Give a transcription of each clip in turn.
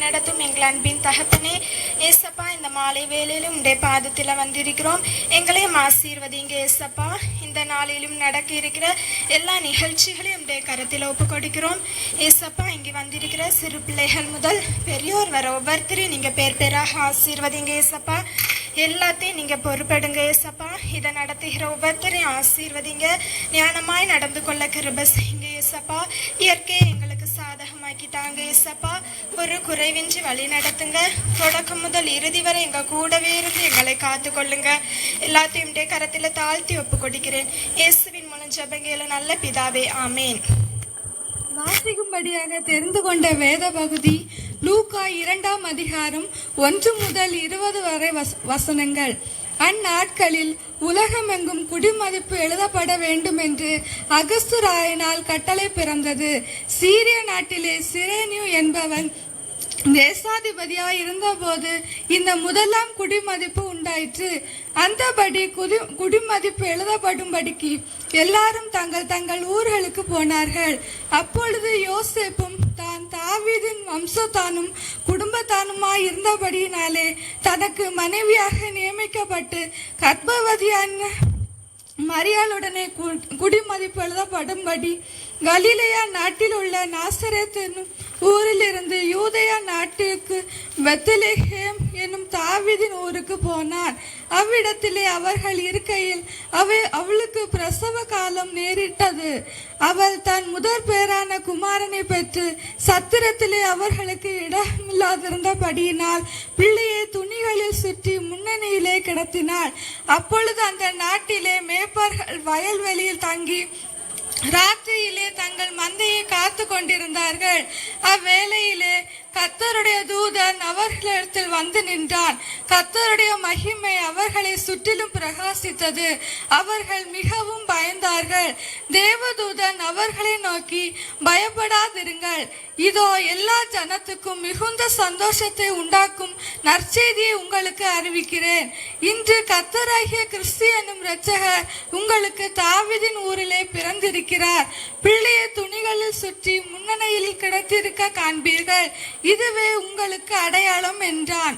நடத்தும் எங்கள் அன்பின் தகப்பனே, ஏசப்பா இந்த மாலை வேளையிலும் உடைய பாதத்தில் வந்திருக்கிறோம். எங்களையும் ஆசீர்வதிங்க ஏசப்பா. இந்த நாளிலும் நடக்க இருக்கிற எல்லா நிகழ்ச்சிகளையும் உடைய கருத்தில் ஒப்பு கொடுக்கிறோம் ஏசப்பா. இங்கே வந்திருக்கிற சிறு பிள்ளைகள் முதல் பெரியோர் வர ஒவ்வொருத்தரையும் நீங்க பேர் பேராக ஆசீர்வதிங்க ஏசப்பா. எல்லாத்தையும் நீங்க பொறுப்படுங்க ஏசப்பா. இதை நடத்துகிற ஒவ்வொருத்தரையும் ஆசீர்வதிங்க. ஞானமாய் நடந்து கொள்ள கிருபை செய்யுங்க ஏசப்பா. இயற்கையை எங்களுக்கு சாதகமாக்கிட்டாங்க ஏசப்பா. ஒரு குறைவின்றி வழி நடத்துங்க. தொடக்கம் முதல் இறுதி வரை எங்க கூடவே இருந்து எங்களை காத்து கொள்ளுங்க. எல்லாத்தையும் கரத்தில் தாழ்த்தி ஒப்பு கொடுக்கிறேன் இயேசுவின் மூலம் ஜெபங்கேல நல்ல பிதாவே, ஆமேன். வாசிக்கும்படியாக தெரிந்து கொண்ட வேத பகுதி லூக்கா 2ஆம் அதிகாரம் 1 முதல் 20 வரை வசனங்கள். அந்நாட்களில் உலகமெங்கும் குடிமதிப்பு எழுதப்பட வேண்டும் என்று அகஸ்து ராயனால் கட்டளை பிறந்தது. சீரிய நாட்டிலே சிரேனியு என்பவன் தேசாதிபதியாய் இருந்தபோது இந்த முதலாம் குடிமதிப்பு உண்டாயிற்று. அந்தபடி குடிமதிப்பு எழுதப்படும்படிக்கு எல்லாரும் தங்கள் தங்கள் ஊர்களுக்கு போனார்கள். அப்பொழுது யோசேப்பும் தான் தாவீதின் வம்சத்தானும் குடும்பத்தானுமாய் இருந்தபடியினாலே தனக்கு மனைவியாக நியமிக்கப்பட்டு கர்ப்பவதியான மரியாளுடனே குடிமதிப்பு எழுதப்படும்படி கலிலேயா நாட்டில் உள்ள நாசரேத் என்னும் ஊரிலிருந்து யூதேயா நாட்டிற்கு பெத்லெகேம் என்னும் தாவீதின் ஊருக்கு போனான். அவ்விடத்திலே அவர்கள் இருக்கையில் அவளுக்கு பிரசவ காலம் நேரிட்டது. அவள் தன் முதற் பேரான குமாரனை பெற்று சத்திரத்திலே அவர்களுக்கு இடமில்லாதிருந்தபடியினால் பிள்ளையை துணிகளில் சுற்றி முன்னணியிலே கிடத்தினாள். அப்பொழுது அந்த நாட்டிலே மேய்ப்பர்கள் வயல்வெளியில் தங்கி ராத்திரியிலே தங்கள் மந்தையை காத்து கொண்டிருந்தார்கள். அவ்வேளையிலே கர்த்தருடைய தூதன் அவர்களிடத்தில் வந்து நின்றான். கர்த்தருடைய மகிமை அவர்களை சுற்றிலும் பிரகாசித்தது. அவர்கள் மிகவும் பயந்தார்கள். தேவதூதன் அவர்களை நோக்கி, பயப்படாதிருங்கள், இதோ எல்லா ஜனத்துக்கும் மிகுந்த சந்தோஷத்தை உண்டாக்கும் நற்செய்தியை உங்களுக்கு அறிவிக்கிறேன். இன்று கர்த்தராகிய கிறிஸ்து என்னும் இரட்சகர் உங்களுக்கு தாவீதின் ஊரிலே பிறந்திருக்கிறார். பிள்ளையை துணிகளில் சுற்றி முன்னணியில் கிடத்திருக்க காண்பீர்கள். இதுவே உங்களுக்கு அடையாளம் என்றான்.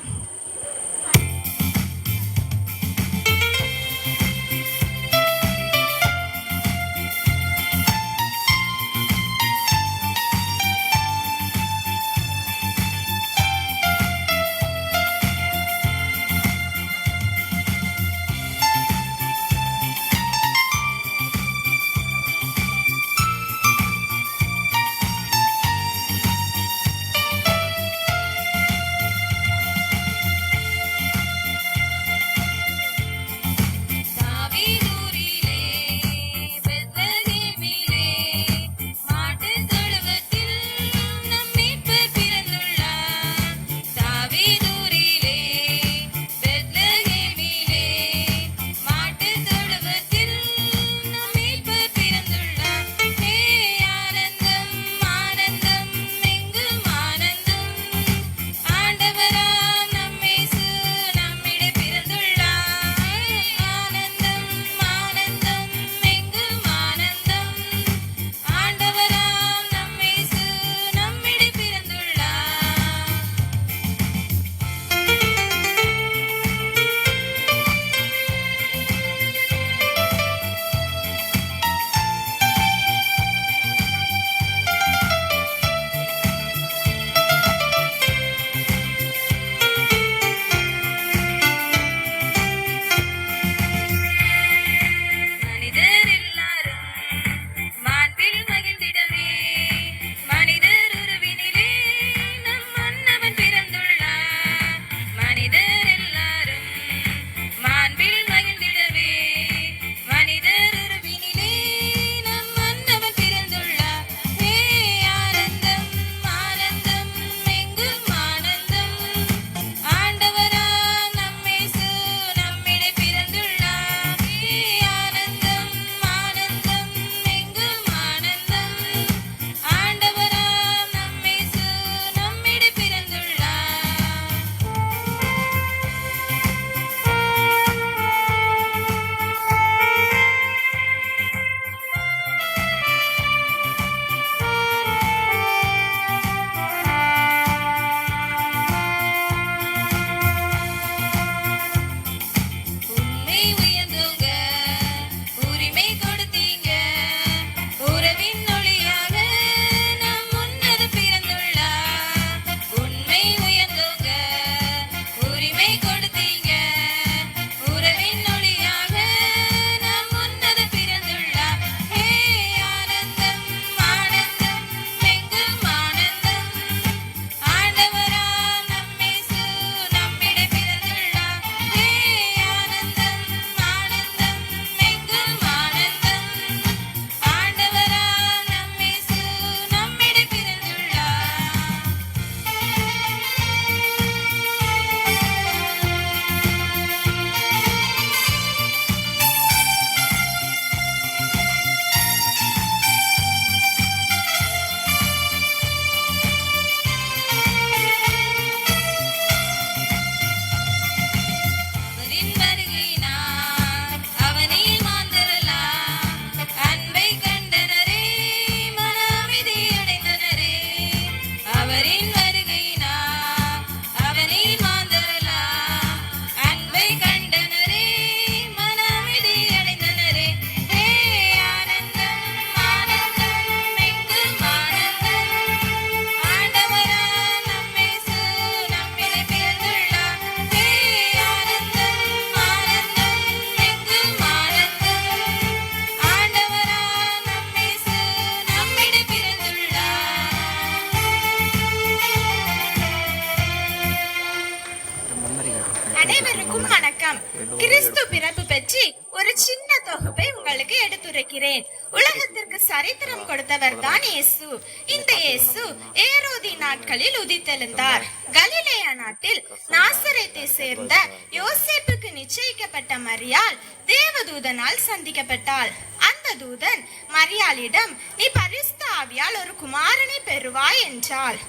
கிறிஸ்து பிறப்பு பற்றி ஒரு சின்ன தொகுப்பை உங்களுக்கு எடுத்துரைக்கிறேன். உலகத்திற்கு சரித்திரம் கொடுத்தவர் தான் இயேசு. இந்த இயேசு ஏரோதி நாட்களில் உதித்தெழுந்தார். கலிலேயா நாட்டில் நாசரேத்தை சேர்ந்த யோசேப்புக்கு நிச்சயிக்கப்பட்ட மரியாள் தேவதூதனால் சந்திக்கப்பட்டாள். அந்த தூதன் மரியாளிடம், நீ பரிசுத்த ஆவியால் ஒரு குமாரனை பெறுவாய் என்றாள்.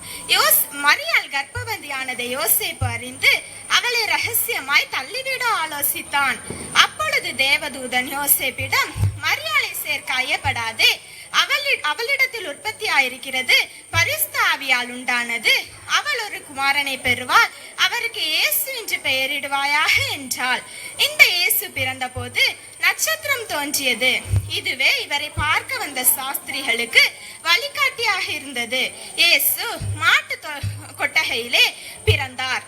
மரியாள் கர்ப்பவதியானதை யோசேப்பு அறிந்து அவளை ரகசியமாய் தள்ளிவிட ஆலோசித்தான். அப்பொழுது தேவதூதன் யோசேப்பிடம், மரியாளை சேர்க்க ஐயப்படாதே, அவளிடத்தில் உற்பத்தி ஆயிருக்கிறது பரிசுத்த ஆவியால் உண்டானது. அவள் ஒரு குமாரனை பெறுவாள், அவருக்கு இயேசு என்று பெயரிடுவாயாக என்றாள். இந்த இயேசு பிறந்த போது நட்சத்திரம் தோன்றியது. இதுவே இவரை பார்க்க வந்த சாஸ்திரிகளுக்கு வழிகாட்டியாக இருந்தது. இயேசு மாட்டு கொட்டகையிலே பிறந்தார்.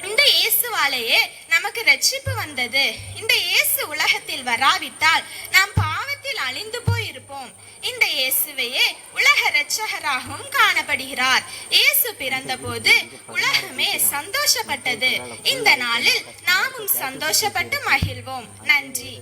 இந்த இயேசுவாலேயே நமக்கு ரட்சிப்பு வந்தது. இந்த இயேசு உலகத்தில் வராவிட்டால் நாம் பாவத்தில் அழிந்து போயிருப்போம். இந்த இயேசுவையே உலக இரட்சகராகவும் காணப்படுகிறார். இயேசு பிறந்த போது உலகமே சந்தோஷப்பட்டது. இந்த நாளில் நாமும் சந்தோஷப்பட்டு மகிழ்வோம். நன்றி.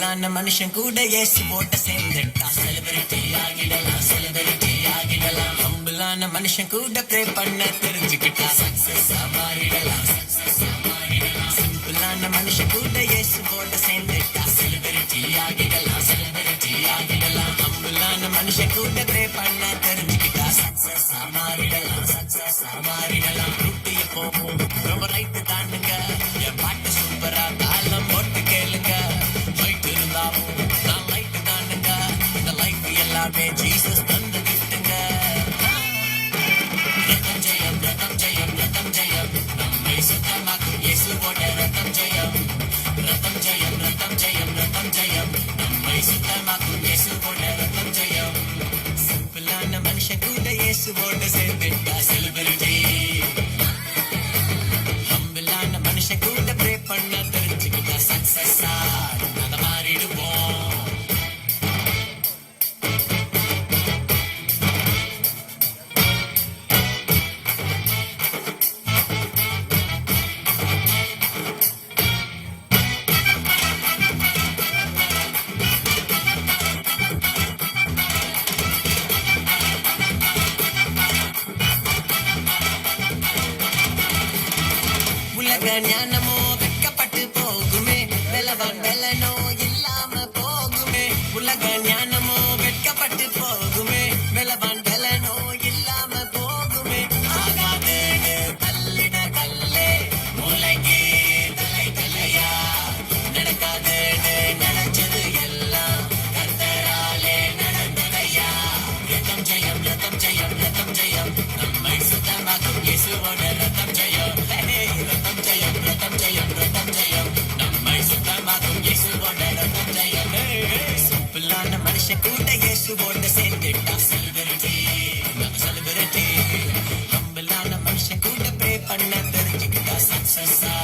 ஹம்பிளான மனுஷன் கூட இயேசுவோட சேர்ந்துட்டா செலிபிரிட்டி ஆகிடலாம் செலிபிரிட்டி ஆகிடலாம் ஹம்பிளான மனுஷன் கூட ப்ரே பண்ண தெரிஞ்சுக்கிட்டா சக்சஸ் மாறிடலாம் சக்சஸ் மாறிடலாம் சிம்பிளான மனுஷன் கூட இயேசுவோட சேர்ந்துட்டா செலிபிரிட்டி ஆகிடலாம் செலிபிரிட்டி ஆகிடலாம் ஹம்பிளான மனுஷன் கூட ப்ரே பண்ண தெரிஞ்சுக்கிட்டா சக்சஸ் மாறிடலாம் சக்சஸ் மாறிடலாம் ரூட்டிய போகும் ரொம்ப ரைட்டு தாண்டுங்க என் பாட்டு சூப்பரா தாளம் போட்டு கேளுங்க லைட் இருந்தாலும் நான் லைட்டு தாண்டுங்க இந்த லைஃப் எல்லாமே ஜீசஸ் தந்து கிட்டுங்க ரத்தம் ஜெயம் ரத்தம் ஜெயம் ரத்தம் ஜெயம் நம்மை சுத்தமாக்கும் இயேசுவோட ரத்தம் ஜெயம் ரத்தம் ஜெயம் ரத்தம் ஜெயம் ரத்தம் ஜெயம் நம்மை சுத்தமாக்கும் இயேசுவோட ரத்தம் ஜெயம் சிம்பிளான மனுஷன் கூட இயேசுவோட சேர்ந்துட்டா செலிபிரிட்டி ஹம்பிளான மனுஷன் கூட ப்ரே பண்ண தெரிஞ்சுக்கிட்டா சக்சஸா அத மாறிடுவோம் உலக ஞானமோ வெட்கப்பட்டு போகுமே வெலவான் வெலனோ இல்லாம போகுமே உலக ஞானமோ வெட்கப்பட்டு போகுமே வெலவான் வெலனோ இல்லாம போகுமே ஆகாதேன்னு தள்ளிட கல்லே மூளைக்கே தலை தலையா நடக்காதேன்னு நினைச்சது எல்லாம் கர்த்தராலே நடந்ததையா ரத்தம் ஜெயம் ரத்தம் ஜெயம் ரத்தம் ஜெயம் நம்மை சுத்தமாக்கும் இயேசுவோட ரத்தம் ஜெயம் ரத்தம் ஜெயம் ரத்தம் ஜெயம் ரத்தம் ஜெயம் நம்மை சுத்தமாக்கும் இயேசுவோட ரத்தம் ஜெயம் சிம்பிளான மனுஷன் கூட இயேசுவோட சேர்ந்துட்டா செலிபிரிட்டி செலிபிரிட்டி ஹம்பிளான மனுஷன் கூட ப்ரே பண்ண தெரிஞ்சுக்கிட்டா சக்சஸா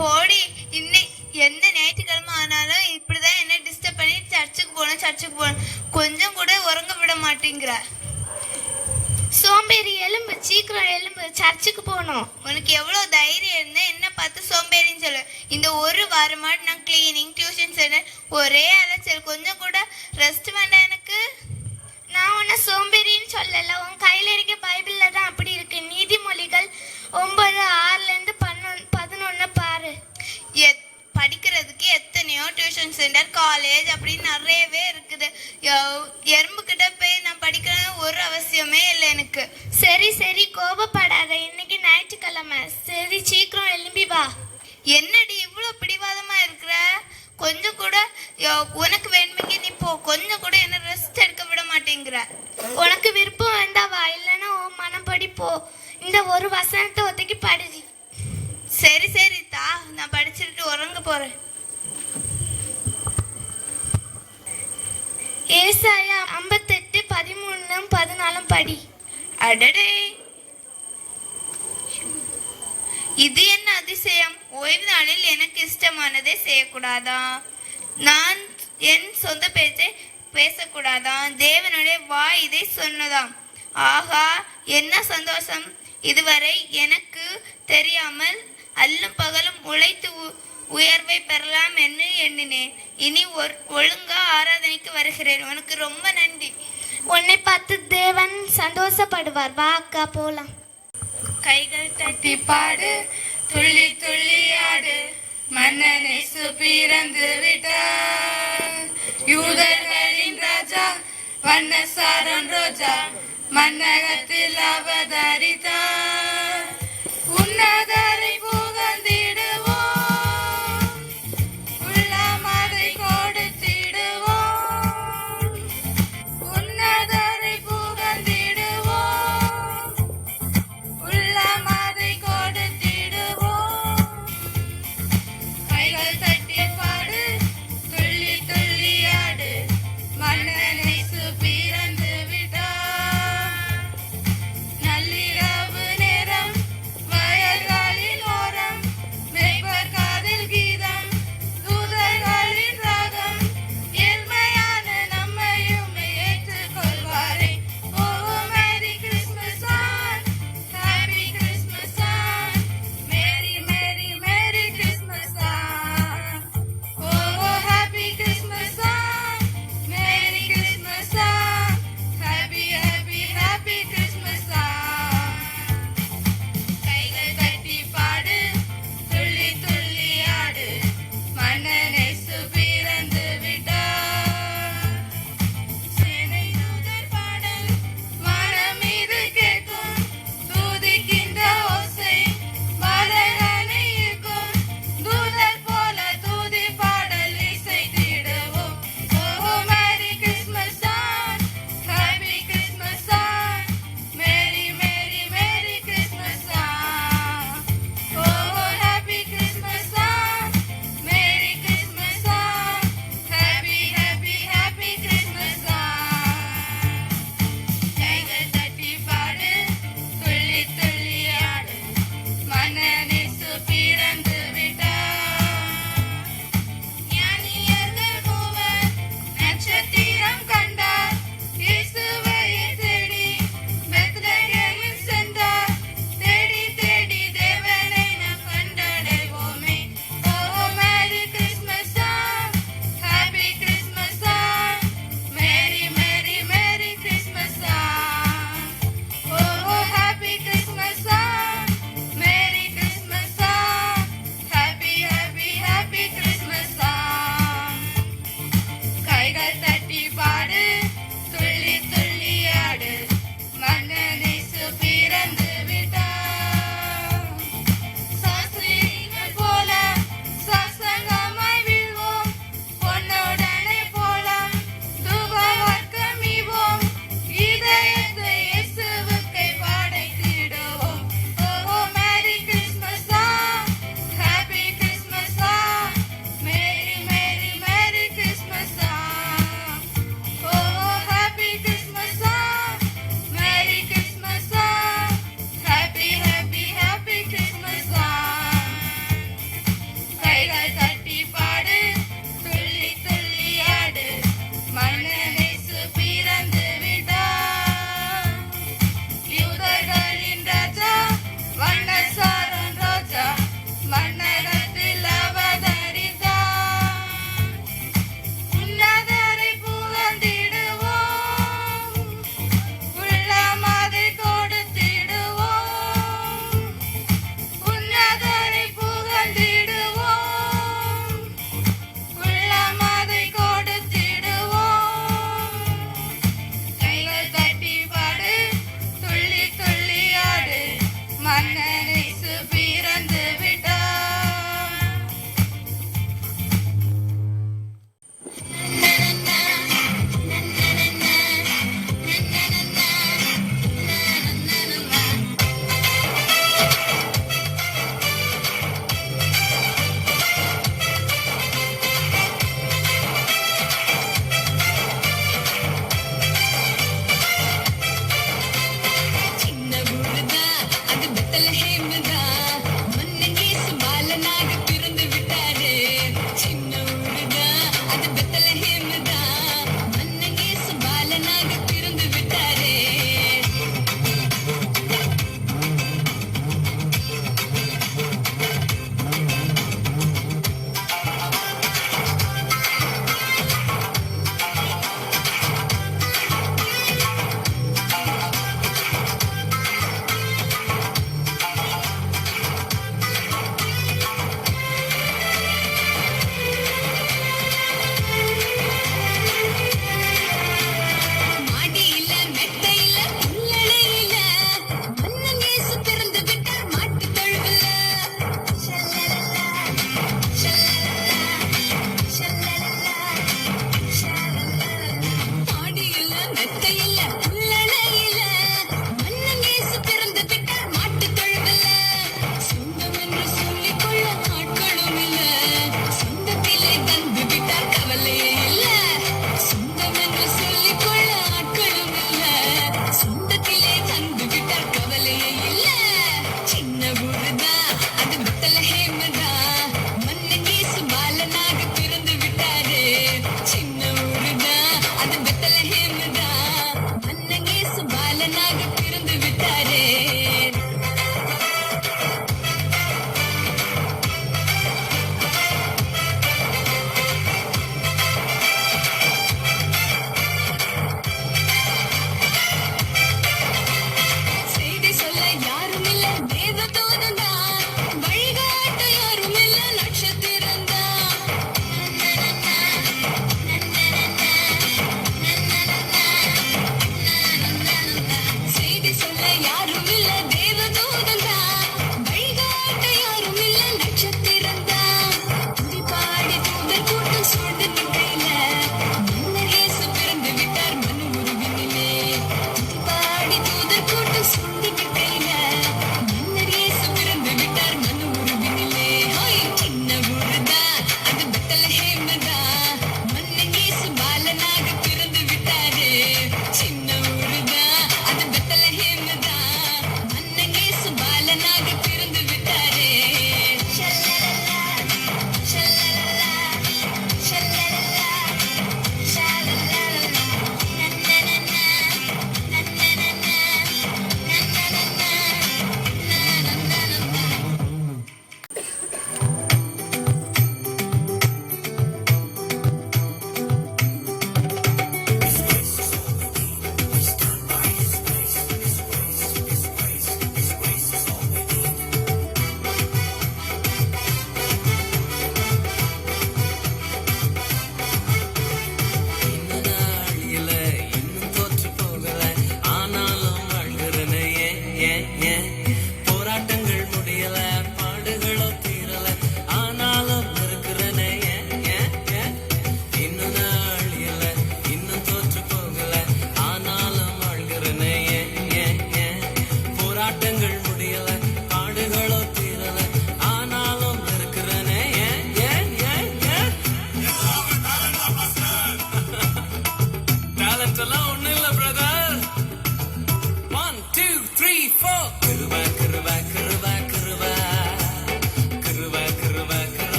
போடி இன்னைக்கு எந்த ஞாயிற்றுக்கிழமை ஆனாலும் இப்படிதான் என்ன டிஸ்டர்ப் பண்ணி சர்ச்சுக்கு போகணும் கொஞ்சம் கூட உறங்க விட மாட்டேங்கிற. சோம்பேறி எலும்பு, சீக்கிரம் எலும்பு, சர்ச்சுக்கு போகணும். உனக்கு எவ்வளோ தைரியம் இருந்தா என்ன பார்த்து சோம்பேறின்னு சொல்லு. இந்த ஒரு வாரமாட்டு நான் கிளீனிங் டியூஷன் சென்டர் ஒரே அலைச்சல், கொஞ்சம் கூட ரெஸ்ட் வேண்டாம் எனக்கு. நான் உன்னை சோம்பேறின்னு சொல்லல, உன் கையில இருக்க பைபிள்ல தான் அப்படி இருக்கு. நீதிமொழிகள் 9:6-11 பாரு. படிக்கிறதுக்கு எத்தனையோ டியூஷன் சென்டர், காலேஜ் அப்படின்னு நிறையவே இருக்குது. எறும்பு கிட்ட போய் நான் படிக்கிறேன் ஒரு அவசியமே இல்லை எனக்கு. சரி கோபப்படாத, இன்னைக்கு ஞாயிற்றுக்கிழமை. சரி சீக்கிரம் எழும்பி வா. என்னடி இவ்வளோ பிடிவாதமா இருக்கிற? கொஞ்சம் கூட உனக்கு வேணுமெங்க நீ போ, கொஞ்சம் கூட என்ன ரெஸ்ட் எடுக்க விட மாட்டேங்கிற. உனக்கு விருப்பம் வேண்டா வா, இல்லைன்னா உன் மனப்படி போ. இந்த ஒரு வசனத்தை ஒத்தைக்கு படி. சரி தா, நான் படிச்சுட்டு உறங்க போறேன். ஏசாயா 58:13-14 படி. அடடே, இது என்ன அதிசயம்! ஓய்வு நாளில் எனக்கு இஷ்டமானதை செய்யக்கூடாதா? நான் என் சொந்த பேச்சை பேசக்கூடாதா? தேவனுடைய வாய் இதை சொன்னதாம். ஆஹா, என்ன சந்தோஷம்! இதுவரை எனக்கு தெரியாமல் அல்லும் பகலும் உழைத்து உயர்வை பெறலாம் என்று எண்ணினேன். இனி ஒழுங்கா ஆராதனைக்கு வருகிறேன். உனக்கு ரொம்ப நன்றி. உன்னை பார்த்து தேவன் சந்தோஷப்படுவார். வா அக்கா போலாம். கைகள் தட்டி பாடு, துள்ளி துள்ளி ஆடு, மன்னன் இயேசு பிறந்து விட்டார். யூதர்களின் ராஜா, வண்ணசாரம் ரோஜா, மன்னகத்தில் அவதரித்தார். உன்னதரை புகழ்ந்திடுவோம், உள்ளமதை கொடுத்திடுவோம். உன்னதரை புகழ்ந்திடுவோம், உள்ளமதை கொடுத்திடுவோம். கைகள் தட்டி பாடு, துள்ளி துள்ளி ஆடு, மன்னன் இயேசு பிறந்து விட்டார். நள்ளிரவு நேரம் வயல்களில்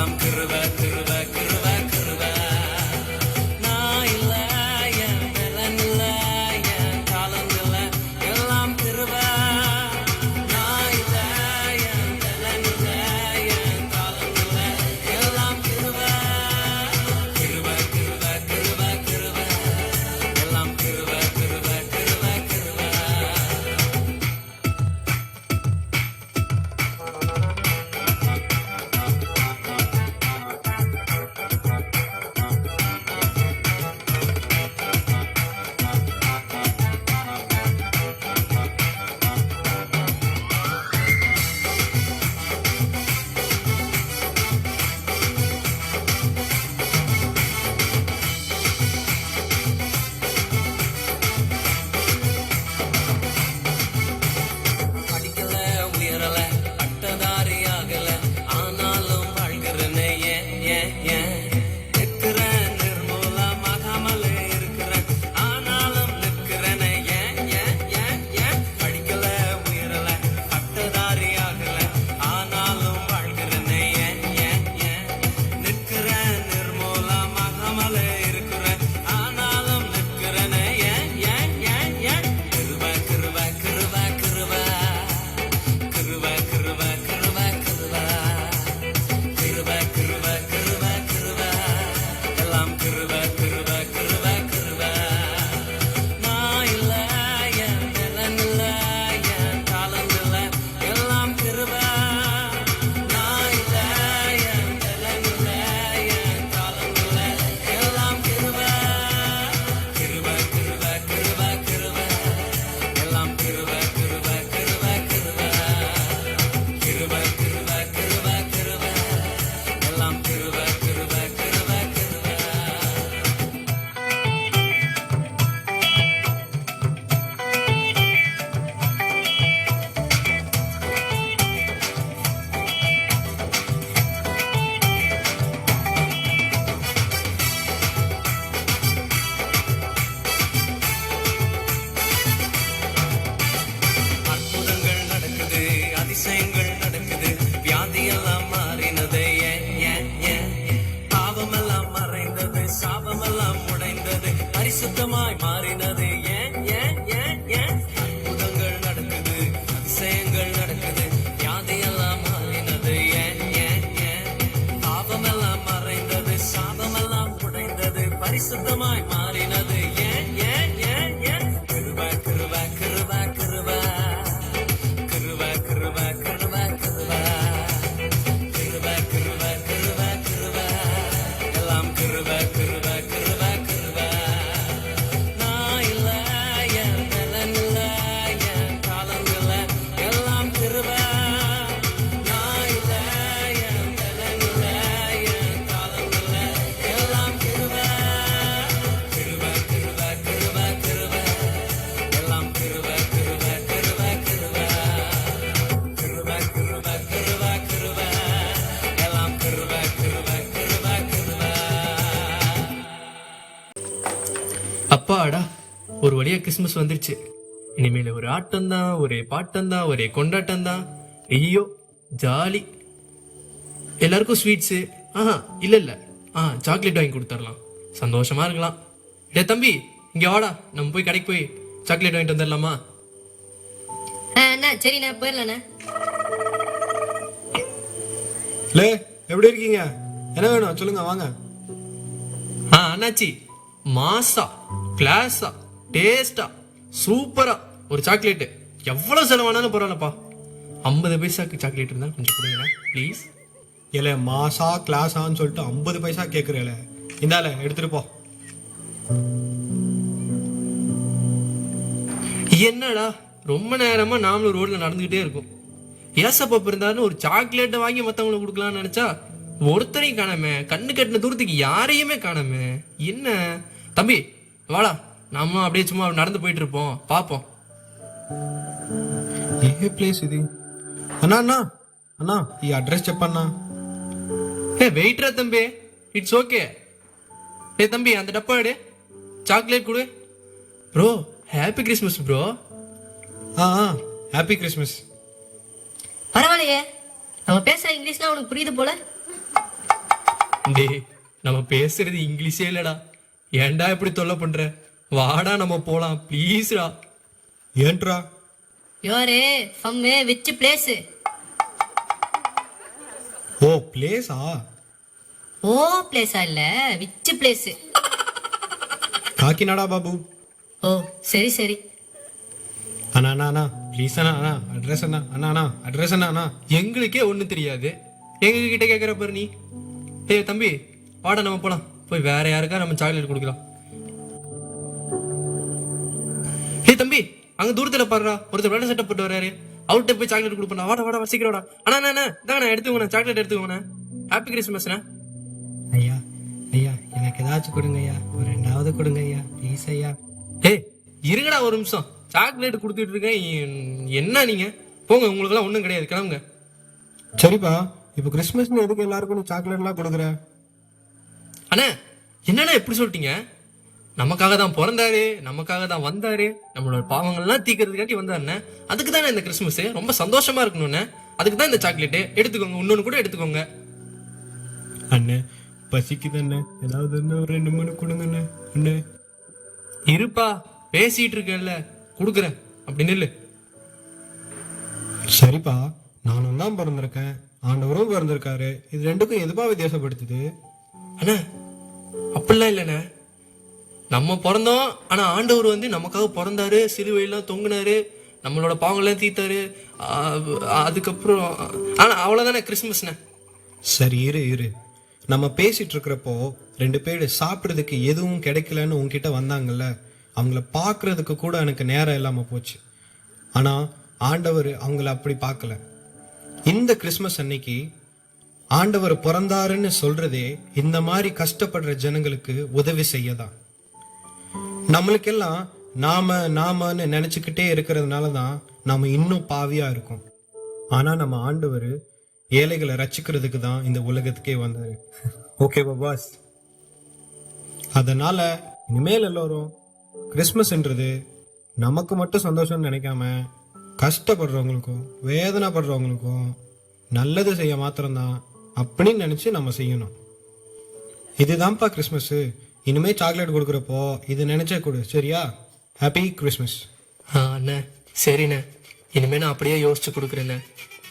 எல்லாம் கிருப கிருப கிருப கிருப நான் இல்ல என் பலன் இல்ல என் காலம் இல்ல எல்லாம் கிருப நான் இல்ல என் பலன் இல்ல என் காலம் இல்ல எல்லாம் கிருப கிருப கிருப கிருப கிருப எல்லாம் கிருப கிருப கிருப கிருப படிக்கல உயரல பட்டதாரி ஆகல ஆனாலும் வாழ்கிறேனே ஏன் ஏன் ஏன் நிற்கிறேன் நிர்மூலமாகாமல் இருக்கிறேன் ஆனாலும் நிற்கிறேனே ஏன் ஏன் ஏன் ஏன் படிக்கல உயரல பட்டதாரி ஆகல ஆனாலும் வாழ்கிறேனே ஏன் ஏன் ஏன் நிற்கிறேன் நிர்மூலமாகாமல் இருக்கிறேன் ஆனாலும் நிற்கிறேனே ஏன் ஏன் ஏன் ஏன் கிருப கிருப கிருப கிருப கிருப கிருப கிருப கிருப கிருப கிருப கிருப கிருப எல்லாம் கிருப கிருப கிருப கிருப நான் இல்ல என் பலன் இல்ல என் காலம் இல்ல எல்லாம் கிருப நான் இல்ல என் பலன் இல்ல என் காலம் இல்ல எல்லாம் கிருப கிருப கிருப கிருப கிருப எல்லாம் கிருப கிருப கிருப கிருப கிருப கிருப கிருப கிருப எல்லாம் கிருப கிருப கிருப கிருப அற்புதங்கள் நடக்குது அதிசயங்கள் நடக்குது வியாதியெல்லாம் மாறினது ஏன் ஏன் ஏன் பாவமெல்லாம் மறைந்தது சாபமெல்லாம் உடைந்தது பரிசுத்தமாய் மாறினது ஏன் ஏன் ஏன் ஏன் அற்புதங்கள் நடக்குது அதிசயங்கள் நடக்குது வியாதியெல்லாம் மாறினது ஏன் ஏன் ஏன் பாவமெல்லாம் மறைந்தது சாபமெல்லாம் உடைந்தது பரிசுத்தமாய் மாறினது ஏன் ஏன் ஏன் ஏன் கிருப கிருப கிருப கிருப கிருப கிருப கிருப கிருப கிருப கிருப கிருப கிருப எல்லாம் கிருப கிருப கிருப கிருப நான் இல்ல என் பலன் இல்ல என் காலம் இல்ல எல்லாம் கிருப நான் இல்ல என் பலன் இல்ல என் காலம் இல்ல எல்லாம் கிருப கிருப கிருப கிருப கிருப எல்லாம் கிருப கிருப கிருப கிருப கிருப கிருப கிருப கிருப எல்லாம் கிருப கிருப கிருப கிருப அப்பாடா, ஒரு வழியா கிறிஸ்மஸ் வந்துருச்சு. இனிமேல் ஒரு ஆட்டம் தான், ஒரே பாட்டம் தான், ஒரே கொண்டாட்டம் தான். ஐயோ ஜாலி. எல்லாருக்கும் ஸ்வீட்ஸு, இல்ல சாக்லேட் வாங்கி கொடுத்துடலாம், சந்தோஷமா இருக்கலாம். டே தம்பி, இங்க வாடா, நம்ம போய் கடைக்கு போய் சாக்லேட் வாங்கிட்டு வந்துடலாமா? அண்ணா சரிண்ணா போயிடலாண்ணா. லே, எப்படி இருக்கீங்க? என்ன வேணும் சொல்லுங்க, வாங்க. அண்ணாச்சி, மாசா கிளாஸா டேஸ்டா சூப்பரா ஒரு சாக்லேட், எவ்வளவு செலவானாலும் பரவாயில்லப்பா. 50 பைசாக்கு சாக்லேட் இருந்தா கொஞ்சம் கொடுங்க ப்ளீஸ். ஏல மாசா கிளாஸான்னு சொல்லிட்டு 50 பைசா கேக்குறேல, இந்தால எடுத்துட்டு போ. என்னடா ரொம்ப நேரமா நாமளும் ரோட்ல நடந்துகிட்டே இருக்கோம். ஏசப்பா இருந்தாலும் ஒரு சாக்லேட்டை வாங்கி மத்தவங்களுக்கு கொடுக்கலாம்னு நினைச்சா ஒருத்தரையும் காணாம, கண்ணு கட்டின தூரத்துக்கு யாரையுமே காணாம. என்ன தம்பி, வாடா, நாம அப்படியே சும்மா நடந்து போயிட்டு இருப்போம், பாப்போம். ఏ ప్లేస్ ఇది? అన్నా అన్నా అన్నా ఈ అడ్రస్ చెప్పన్నా. வெயிட்ரா தம்பி, இட்ஸ் ஓகே. டே தம்பி, அந்த டப்பா எடு, சாக்லேட் கொடு. Bro happy Christmas bro. Happy Christmas. பரவாயில்லையே, நம்ம பேசுற இங்கிலீஷ்லாம் உனக்கு புரியுது போல. டேய் நம்ம பேசுறது இங்கிலீஷே இல்லடா, ஏன்டா இப்படி தொல்லை பண்ற? வாடா நம்ம போலாம் ப்ளீஸ்டா. ஏன்ட்ரா? யோரே ஃபம்மே விச் பிளேஸ்? ஓ பிளேஸா? ஓ பிளேஸா இல்ல விச் பிளேஸ்? காக்கிநாடா பாபு. ஓ சரி சரி. அண்ணா அண்ணா அண்ணா ப்ளீஸ் அண்ணா அண்ணா அட்ரஸ் அண்ணா அண்ணா அண்ணா அட்ரஸ் அண்ணா அண்ணா. எங்களுக்கே ஒண்ணும் தெரியாது, எங்க கிட்ட கேக்குற பாரு நீ. ஏய் தம்பி வாடா நம்ம போலாம், போய் வேற யாருக்கா நம்ம சாக்லேட் கொடுக்கலாம். ஏய் தம்பி அங்க தூரத்துல பாருடா, ஒருத்தர் வெள்ளை சட்டை போட்டு வர்றாரு, அவர்கிட்ட போய் சாக்லேட் கொடுப்பா. வாடா வாடா சீக்கிரம் வாடா. அண்ணா அண்ணா இதாங்கண்ணா எடுத்துக்கோண்ணா, சாக்லேட் எடுத்துக்கோண்ணா. ஹாப்பி கிறிஸ்மஸ்ண்ணா. ஐயா ஐயா எனக்கு ஏதாச்சும் கொடுங்க ஐயா, ஒரு 2வது கொடுங்க ஐயா ப்ளீஸ் ஐயா. ஏய் இருங்கடா ஒரு நிமிஷம், சாக்லேட் கொடுத்துட்டு இருக்கேன். என்ன நீங்க போங்க, உங்களுக்கெல்லாம் ஒன்றும் கிடையாது, கிளம்புங்க. சரிப்பா, இப்போ கிறிஸ்மஸ்னு எதுக்கு எல்லாருக்கும் நீ சாக்லேட்லாம் கொடுக்குற? அண்ணா என்னண்ணா எப்படி சொல்லிட்டீங்க? நமக்காக தான் பிறந்தாரு, நமக்காக தான் வந்தாரு, நம்மளோட பாவங்கள்லாம் தீக்கிறதுக்காண்டி வந்தாருண்ணே. அதுக்கு தானே இந்த கிறிஸ்மஸ், ரொம்ப சந்தோஷமா இருக்கணும்ண்ணே. அதுக்கு தான் இந்த சாக்லேட்டு எடுத்துக்கோங்க, இன்னொன்று கூட எடுத்துக்கோங்க. அண்ணே பசிக்குது அண்ணே, ஏதாவது ஒரு 2 3 கொடுங்கண்ணே. அண்ணே இருப்பா பேசிட்டு இருக்கேன்ல, கொடுக்குறேன், அப்படி நில்லு. சரிப்பா, நானும் தான் பிறந்திருக்கேன், ஆண்டவரும் பிறந்திருக்காரு, இது ரெண்டுக்கும் எதுப்பா வித்தியாசப்படுத்துது? அண்ணா அப்படிலாம் இல்லைண்ணே, நம்ம பிறந்தோம், ஆனா ஆண்டவர் வந்து நமக்காக பிறந்தாரு, சிலுவையெல்லாம் தொங்குனாரு, நம்மளோட பாவங்கள்லாம் தீத்தாரு. அதுக்கப்புறம் ஆனா அவ்வளவுதானே கிறிஸ்மஸ்ண்ணே. சரி இரு இரு, நம்ம பேசிட்டு இருக்கிறப்போ 2 பேர் சாப்பிட்றதுக்கு எதுவும் கிடைக்கலன்னு உங்ககிட்ட வந்தாங்கல்ல, அவங்கள பார்க்கறதுக்கு கூட எனக்கு நேரம் இல்லாம போச்சு. ஆனா ஆண்டவர் அவங்கள அப்படி பார்க்கல. இந்த கிறிஸ்மஸ் அன்னைக்கு ஆண்டவர் பிறந்தாருன்னு சொல்றதே இந்த மாதிரி கஷ்டப்படுற ஜனங்களுக்கு உதவி செய்யதான். நம்மளுக்கெல்லாம் நாமன்னு நினைச்சுக்கிட்டே இருக்கிறதுனாலதான் நாம இன்னும் பாவியா இருக்கோம். ஆனா நம்ம ஆண்டவர் ஏழைகளை ரட்சிக்கிறதுக்கு தான் இந்த உலகத்துக்கே வந்தாரு. ஓகே பாஸ், அதனால இனிமேல் எல்லாரும் கிறிஸ்மஸ்ன்றது நமக்கு மட்டும் சந்தோஷம்னு நினைக்காம கஷ்டப்படுறவங்களுக்கும் வேதனைப்படுறவங்களுக்கும் நல்லது செய்ய மாத்திரம்தான் அப்படின்னு நினைச்சு நம்ம செய்யணும். இதுதான்ப்பா கிறிஸ்மஸ். இனிமே சாக்லேட் கொடுக்குறப்போ இது நினைச்சே கொடு, சரியா? Happy Christmas. அண்ணே சரிண்ணே, இனிமே நான் அப்படியே யோசிச்சு கொடுக்குறேண்ணே.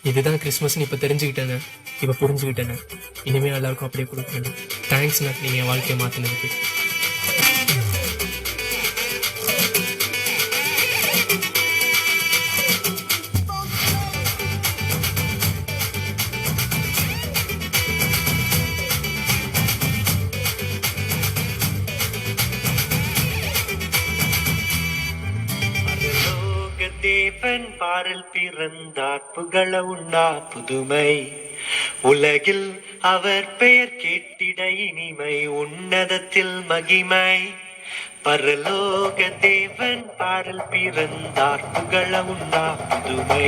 இதுதான் கிறிஸ்மஸ்னு இப்போ தெரிஞ்சுக்கிட்டேண்ணே, இப்போ புரிஞ்சுக்கிட்டேண்ணே. இனிமே எல்லாருக்கும் அப்படியே கொடுக்குறேண்ணே. தேங்க்ஸ்ண்ணே, நீங்கள் என் வாழ்க்கையை மாற்றினதுக்கு. தேவன் பாரில் பிறந்தார், புகழ உண்டா புதுமை, உலகில் அவர் பெயர் கேட்டிட இனிமை, உன்னதத்தில் மகிமை. பரலோக தேவன் பாரில் பிறந்தார், புகழ உண்டா புதுமை,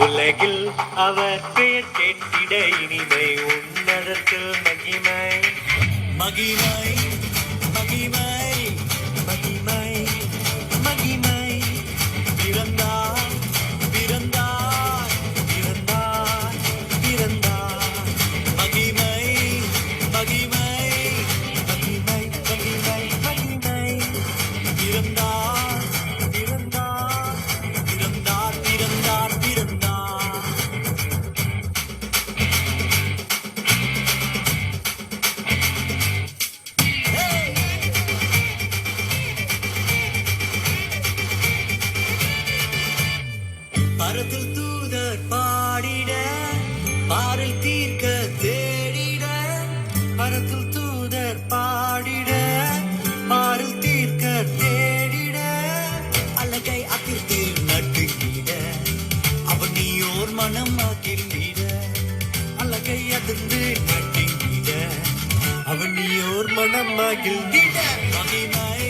உலகில் அவர் பெயர் கேட்டிட இனிமை, உன்னதத்தில் மகிமை. மகிமை மகிமை மகிமை மகிமை. பிறந்தார் பிறந்தார் பிறந்தார் பிறந்தார். மகிமை மகிமை மகிமை மகிமை மகிமை. பிறந்தார் பிறந்தார் பிறந்தார் பிறந்தார் பிறந்தார். பரத்தில் தூதர் பாடிட, பாரில் தீர்க்க தேடிட, பரத்தில் தூதர் பாடிட, பாரில் தீர்க்க தேடிட, அழகை அதிர்ந்து நட்டுங்கிட, அவன் நீயோர் மனம் ஆக்கிட, அழகை அதிர்ந்து நட்டுங்கிட, அவன் நீயோர் மனம் ஆகிட. மகிமை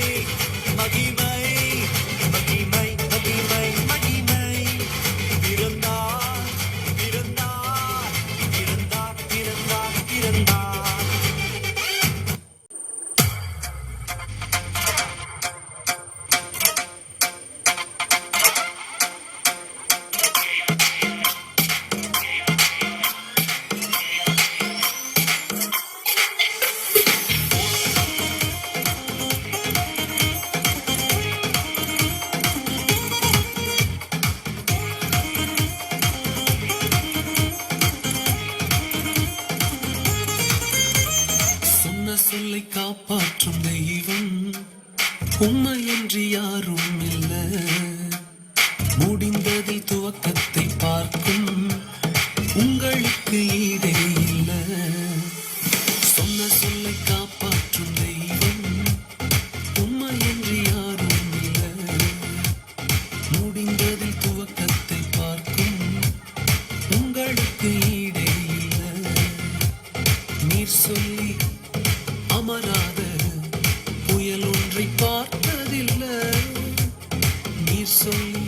மகிமை மகிமை மகிமை மகிமை. பிறந்தார் பிறந்தார் பிறந்தார் பிறந்தார் பிறந்தார். சொல்லை காப்பாற்றும் தெய்வம் உண்மையின்றி யாரும் இல்ல. முடிந்ததில் துவக்கத்தை பார்க்கும் உங்களுக்கு ஈடே இல்ல. சொன்ன சொல்லை காப்பாற்றும் தெய்வம் உண்மையின்றி யாரும் இல்ல. முடிந்ததில் துவக்கத்தை பார்க்கும் உங்களுக்கு ஈடே இல்ல. நீர் சொல்லி அமராத புயல் ஒன்றை பார்த்ததில்லை. நீர் சொல்லி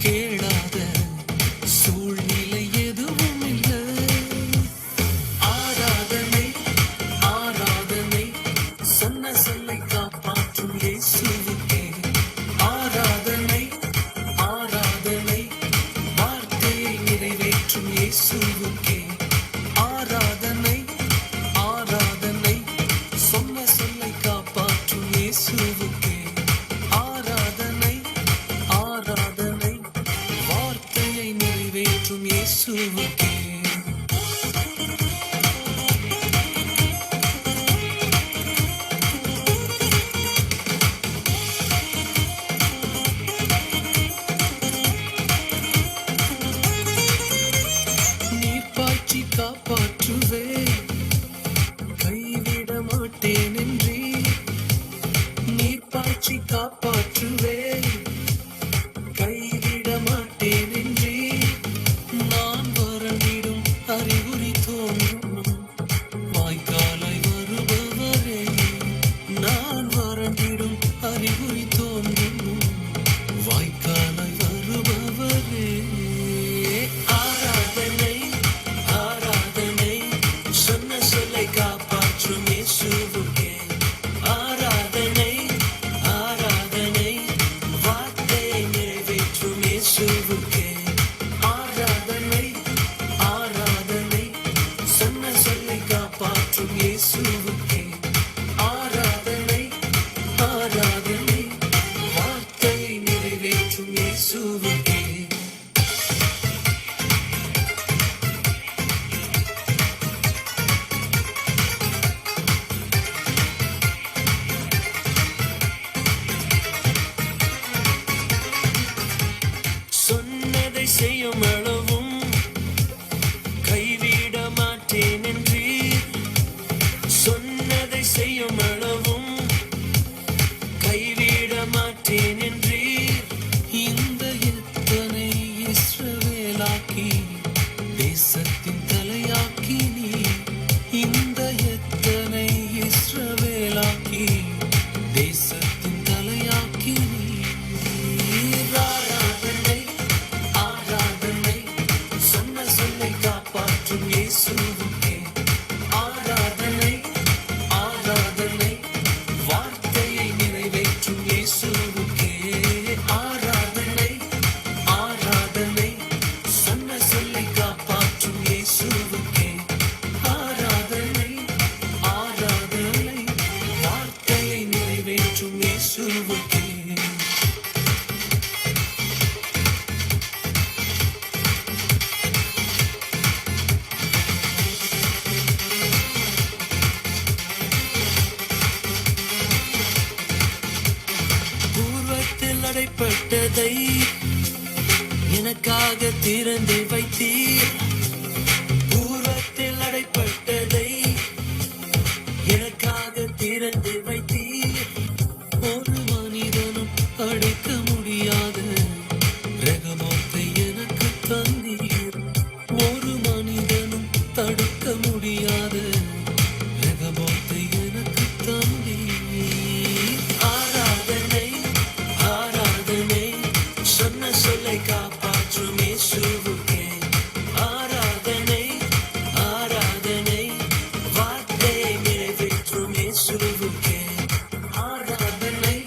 கேளாத சூழ்நிலை எதுவும் இல்லை. ஆராதனை ஆராதனை சொன்ன சொல்லை காப்பாற்றும் இயேசுவுக்கே. ஆராதனை ஆராதனை வார்த்தையை நிறைவேற்றும் இயேசுவுக்கே. ஆராதனை ஆராதனை சொன்ன சொல்லை காப்பாற்றும் இயேசுவுக்கே. ஆராதனை ஆராதனை வார்த்தையை நிறைவேற்றும் இயேசுவுக்கே. நீர் பாய்ச்சி காப்பாற்றுவே கைவிட மாட்டேன் என்றே. நீர் பாய்ச்சி காப்பாற்றுவே கைவிட மாட்டேன் என்றே. நான் வரவிடும் அறிகுறி தோன்றும் வாய்க்காலாய் வருபவரே. நான் வரவிடும் அறிகுறி தோன்றும் வாய்க்காலாய் வருபவரே. ஆராதனை ஆராதனை சொன்ன சொல்லை காப்பாற்றும் இயேசுவுக்கே. ஆராதனை ஆராதனை வார்த்தையை நிறைவேற்றும் இயேசுவுக்கே. ஆராதனை ஆராதனை சொன்ன சொல்லை காப்பாற்றும் இயேசுவுக்கே. ஆராதனை ஆராதனை வார்த்தையை நிறைவேற்றும் இயேசுவுக்கே. சொன்னதை செய்யும் அளவும் கைவிட மாட்டேன் என்றீர். சொன்னதை செய்யும் அளவும் கைவிட மாட்டேன் என்றீர். இந்த எத்தனை இஸ்ரவேலாக்கி தேசத்தின் தலையாக்கி நீ. இந்த எத்தனை இஸ்ரவேலாக்கி தேசத்தின் தலையாக்கி நீ. ஆராதனை ஆராதனை சொன்ன சொல்லை காப்பாற்றும் இயேசுவுக்கே. ஆராதனை ஆராதனை வார்த்தையை நிறைவேற்றும் இயேசுவுக்கே. ஆராதனை ஆராதனை சொன்ன சொல்லை காப்பாற்றும் இயேசுவுக்கே. ஆராதனை ஆராதனை வார்த்தையை நிறைவேற்றும் இயேசுவுக்கே. பூர்வத்தில் அடைப்பட்டதை எனக்காக திறந்து வைத்தீர். பூர்வத்தில் அடைப்பட்டதை எனக்காக திறந்து வைத்தீர். ஒரு மனிதனும் அடைக்க முடியாத ரகமத்தை எனக்கு தந்தீர். ஒரு மனிதனும் தடுக்க முடியாத ரகமத்தை எனக்கு தந்தீர். ஆராதனை ஆராதனை சொன்ன சொல்லை காப்பாற்றும் இயேசுவுக்கே. ஆராதனை ஆராதனை வார்த்தையை நிறைவேற்றும் இயேசுவுக்கே. ஆராதனை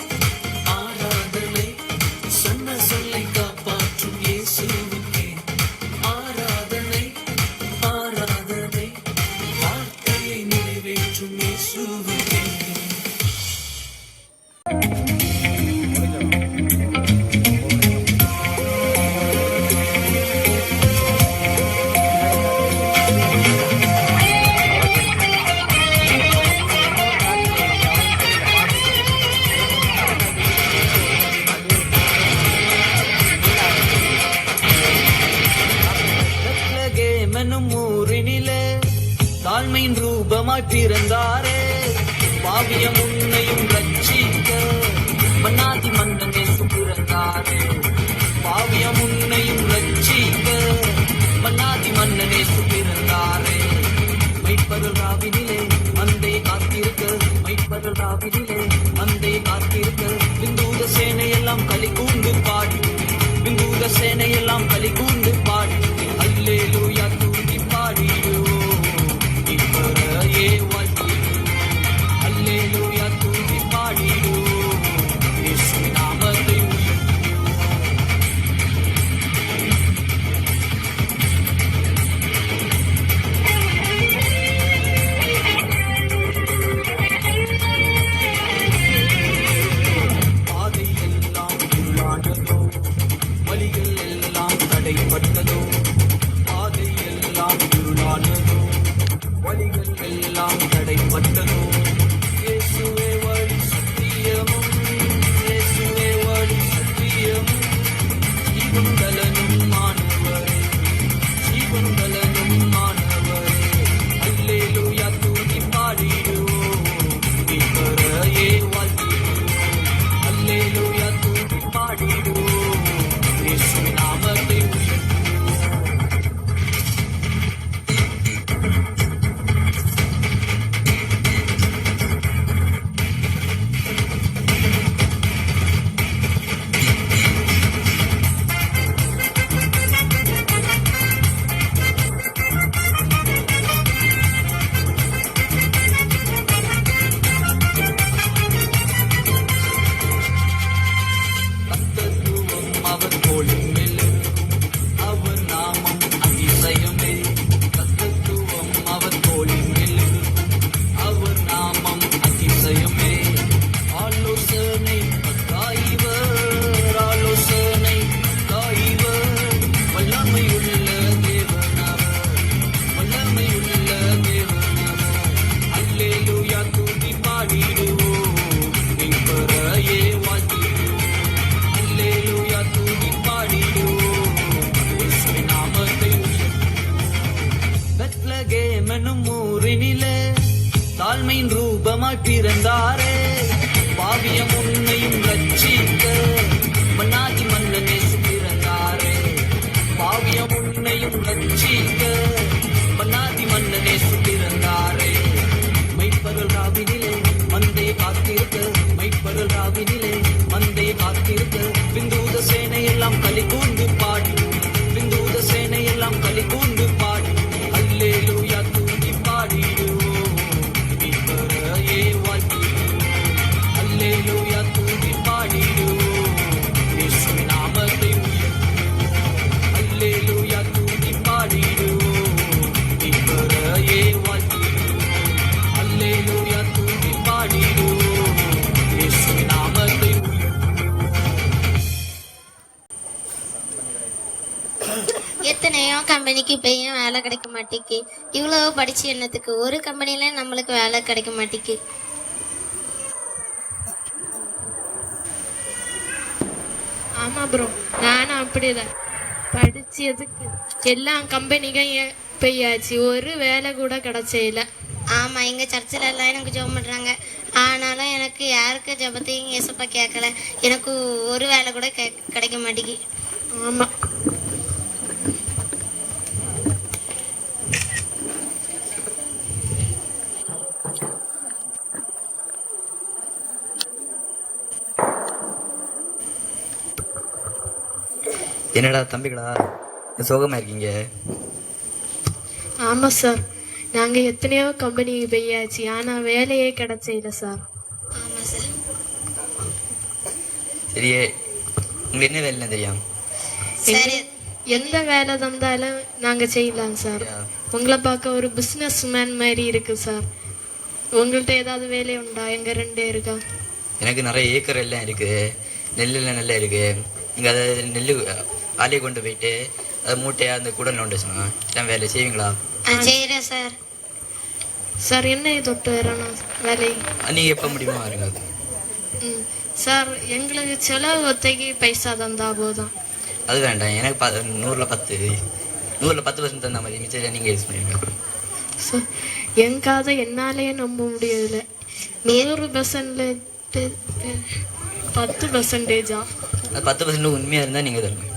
ஆராதனை சொன்ன சொல்லை காப்பாற்றும் இயேசுவுக்கே. ஆராதனை ஆராதனை வார்த்தையை நிறைவேற்றும் இயேசுவுக்கே. தாழ்மையின் ரூபமாய் பிறந்தாரே பாவியம் உன்னையும் ரட்சிக்க மன்னாதி மன்னனே பிறந்தாரே பாவியம் உன்னையும் ரட்சிக்க மன்னாதி மன்னனே பிறந்தாரே மைப்பருள் ராவினிலே மந்தை காத்திருக்க மைப்பருள் ராவினிலே மந்தை காத்திருக்க விந்தூத சேனையெல்லாம் களி கூண்டு பாடி விந்தூத சேனையெல்லாம் களி கூண்டு பாடி அல்லேலூயா தூண்டி பாடிடுவோம் இப்பறையே வாழ்த்திடுவோம் அல்லேலூயா தூண்டி பாடிடுவோம் இயேசு நாமத்தை பாதை எல்லாம் உள்ளானதோ வழிகள் எல்லாம் தடைப்பட்டதோ பாதை எல்லாம் இருளானதோ வழிகள் எல்லாம் தடைப்பட்டதோ இயேசுவே வழி சத்தியமும் இயேசுவே வழி சத்தியமும் ஜீவன்களனும் மாணவரே ஜீவன்களனும் மாணவரே அல்லேலூயா தூதி பாடிடுவோம் இப்பறையே வாழ்த்திடுவோம் அல்லேலூயா தூதி பாடிடுவோம் இயேசு நாமத்தை கர்த்தத்துவம் அவர் தோளின் மேல் அவர் நாமம் அதிசயமே கர்த்தத்துவம் அவர் தோளின் மேல் அவர் நாமம் அதிசயமே ஆலோசனை காய்வர் ஆலோசனை காய்வர் வல்லமையுள்ள தேவனவர் வல்லமையுள்ள தேவனவர் அல்லேலூயா தூதி பாடிடுவோம் இப்பறையே வாழ்த்திடுவோம் அல்லேலூயா தூதி பாடிடுவோம் இயேசு நாமத்தை பெத்லகேம் என்னும் ஊரினிலே தாழ்மையின் ரூபமாய் பிறந்தாரே பாவியம் உன்னையும் ரட்சிக்க மன்னாதி மன்னனே பிறந்தாரே பாவியம் உன்னையும் ரட்சிக்க மன்னாதி மன்னனே பிறந்தாரே மைப்பருள் ராவினிலே மந்தை காத்திருக்க மைப்பருள் ராவினிலே மந்தை காத்திருக்க விந்தூத சேனையெல்லாம் களி கூண்டு பாடி விந்தூத சேனையெல்லாம் களி கூண்டு பாடி அல்லேலூயா தூண்டி பாடிடுவோம் இப்பறையே வாழ்த்திடுவோம் அல்லேலூயா தூண்டி பாடிடுவோம் இயேசு நாமத்தை உயர்த்துவோம் அல்லேலூயா தூண்டி பாடிடுவோம் இப்பறையே வாழ்த்திடுவோம் அல்லேலூயா தூண்டி பாடிடுவோம் இயேசு நாமத்தை எத்தனையோ கம்பெனிக்கு போயும் வேலை கிடைக்க மாட்டேக்கு. இவ்வளவு படிச்சு என்னத்துக்கு? ஒரு கம்பெனில நம்மளுக்கு வேலை கிடைக்க மாட்டேக்கு. ஆமா ப்ரோ, நானும் அப்படிதான் படிச்சதுக்கு எல்லா கம்பெனிக்கும் போயாச்சு, ஒரு வேலை கூட கிடைச்சல. ஆமா, எங்க சர்ச்சில் எல்லாம் எனக்கு ஜெபம் பண்றாங்க. ஆனாலும் எனக்கு யாருக்கு ஜெபத்தையும் ஏசப்பா கேட்கல. எனக்கு ஒரு வேலை கூட கிடைக்க மாட்டேங்கி. ஆமா, என்னடா தம்பிகளா சோகமா இருக்கீங்க? ஆமா சார், நாங்க எத்தனையோ கம்பெனிக்கு போயாச்சு, ஆனா வேலையே கிடைச்சல சார். ஆமா சார். சரியே, உங்களுக்கு என்ன வேலைன்னு தெரியும்? சரி, எந்த வேலை தந்தாலும் நாங்க செய்யலாம் சார். உங்களை பார்க்க ஒரு பிசினஸ் மேன் மாதிரி இருக்கு சார். உங்கள்ட்ட ஏதாவது வேலை உண்டா? எங்க 2 இருக்கா? எனக்கு நிறைய ஏக்கர் எல்லாம் இருக்கு, நெல்லெல்லாம் நல்லா இருக்கு. நீங்கள் அதை நெல் ஆலையை கொண்டு போயிட்டு அதை மூட்டையாக அந்த குடல் நோண்டு சொன்னா எல்லாம் வேலை செய்வீங்களா? செய்யறேன் சார். சார், என்ன தொட்டு வரணும் வேலை? நீங்கள் எப்போ முடியுமோ வருங்க. சார், எங்களுக்கு செலவு ஒத்தைக்கு பைசா தந்தா போதும். அது வேண்டாம், எனக்கு 100ல் 10% தந்த மாதிரி மிச்சம் நீங்கள் யூஸ் பண்ணுவீங்க. சார், என் காதை என்னாலேயே நம்ப முடியல. 100% 10%. அது 10% உண்மையாக இருந்தால் நீங்கள் தரணும்.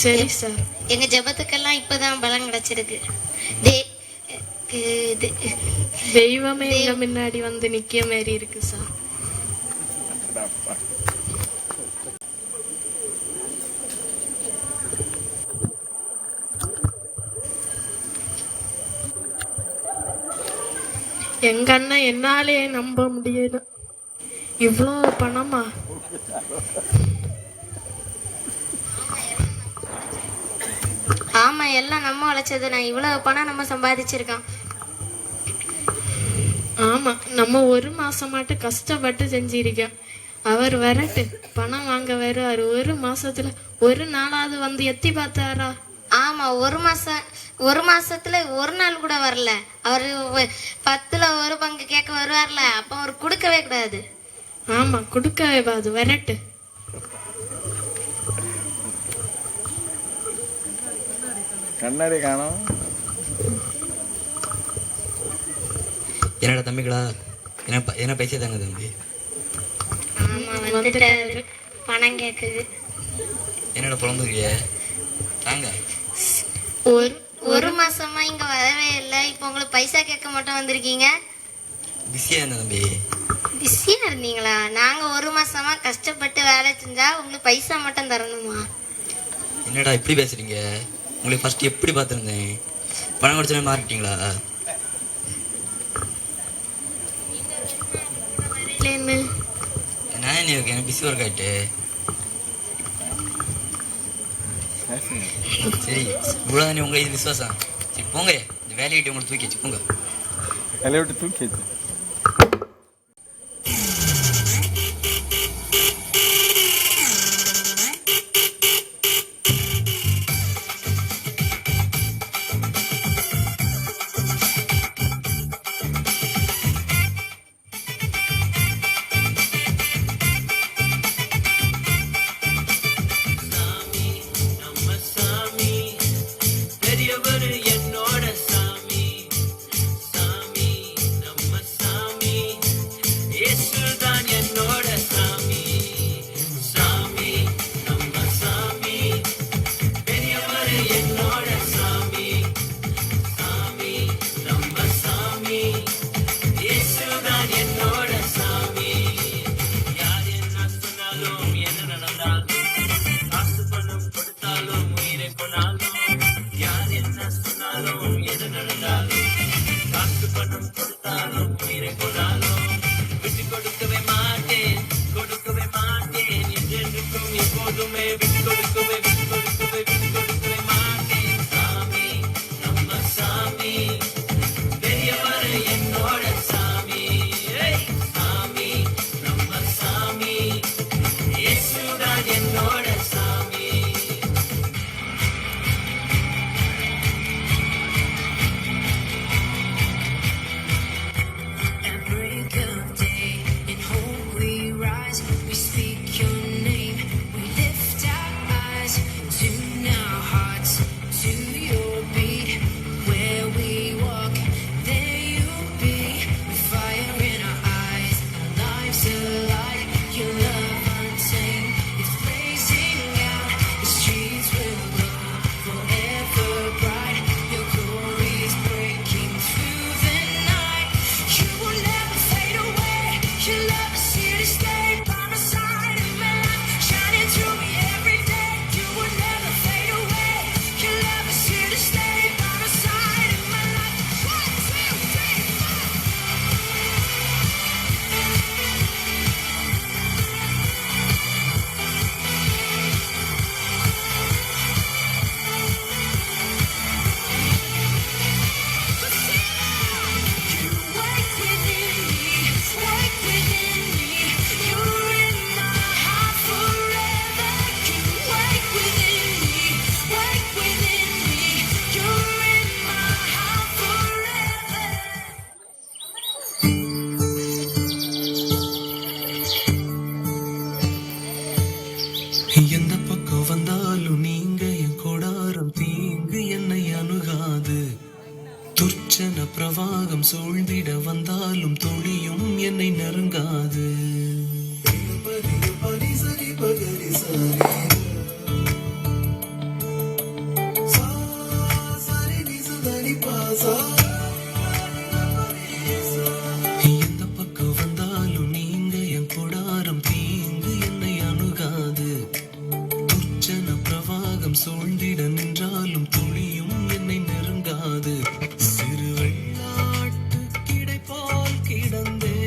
சரி சார். எங்க ஜெபத்துக்கெல்லாம் இப்பதான் பலம் கிடைச்சிருக்கு. தெய்வமே எங்க முன்னாடி வந்து நிக்க மாதிரி இருக்கு சார். எங்க அண்ணன் என்னாலே நம்ப முடியல. இவ்வளோ பணமா? ஆமா, எல்லாம் நம்ம உழைச்சது. நான் இவ்வளவு பணம் நம்ம சம்பாதிச்சிருக்கோம். ஆமா, நம்ம 1 மாசமாட்டு கஷ்டப்பட்டு செஞ்சிருக்கோம். அவர் வரட்டு பணம் வாங்க வருவாரு. 1 மாசத்துல 1 நாளாவது வந்து எத்தி பார்த்தாரா? ஆமா, 1 மாசத்துல 1 நாள் கூட வரல. அவரு 10ல் 1 பங்கு கேட்க வருவார்ல, அப்ப அவர் கொடுக்கவே கூடாது. ஆமா, கொடுக்கவே பாது. வரட்டு. கண்ணாடி காணோம். என்னடா தம்பிகளா, என்ன பைசா தாங்க தம்பி. ஆமா, வந்துட்டாரு. பணம் கேக்குது. என்னடா புலம்புறிய? தாங்க. ஒரு மாசமா இங்க வரவே இல்லை. இப்போ உங்களுக்கு பைசா கேட்க மட்டும் வந்திருக்கீங்க. பிஸியா இருந்த தம்பி. பிஸியா இருந்தீங்களா? நாங்க 1 மாசமா கஷ்டப்பட்டு வேலை செஞ்சா உங்களுக்கு பைசா மட்டும் தரணுமா? என்னடா இப்படி பேசுறீங்க? உங்களுக்கு ஃபர்ஸ்ட் எப்படி பார்த்துருந்தேன்? பணம் கொடுத்தோன்னே மாறிட்டீங்களா? நான் என்ன இருக்கு, எனக்கு பிஸி ஒர்க் ஆயிட்டு. சரி, இவ்வளோதானே உங்க இது விசுவாசம். சரி போங்க, இந்த வேலையை விட்டு உங்களை தூக்கி வச்சு போங்க. வேலையை விட்டு தூக்கி வச்சு சூழ்ந்திட வந்தாலும் துளியும் என்னை நெருங்காது. எந்த பக்கம் வந்தாலும் நீங்க என் கொடாரம் தீங்கு என்னை அணுகாது. துர்ச்சன பிரவாகம் சூழ்ந்திட நின்றாலும் துளியும் என்னை நெருங்காது. சிறு வெள்ளாட்டு கிடை போல் கிடந்தே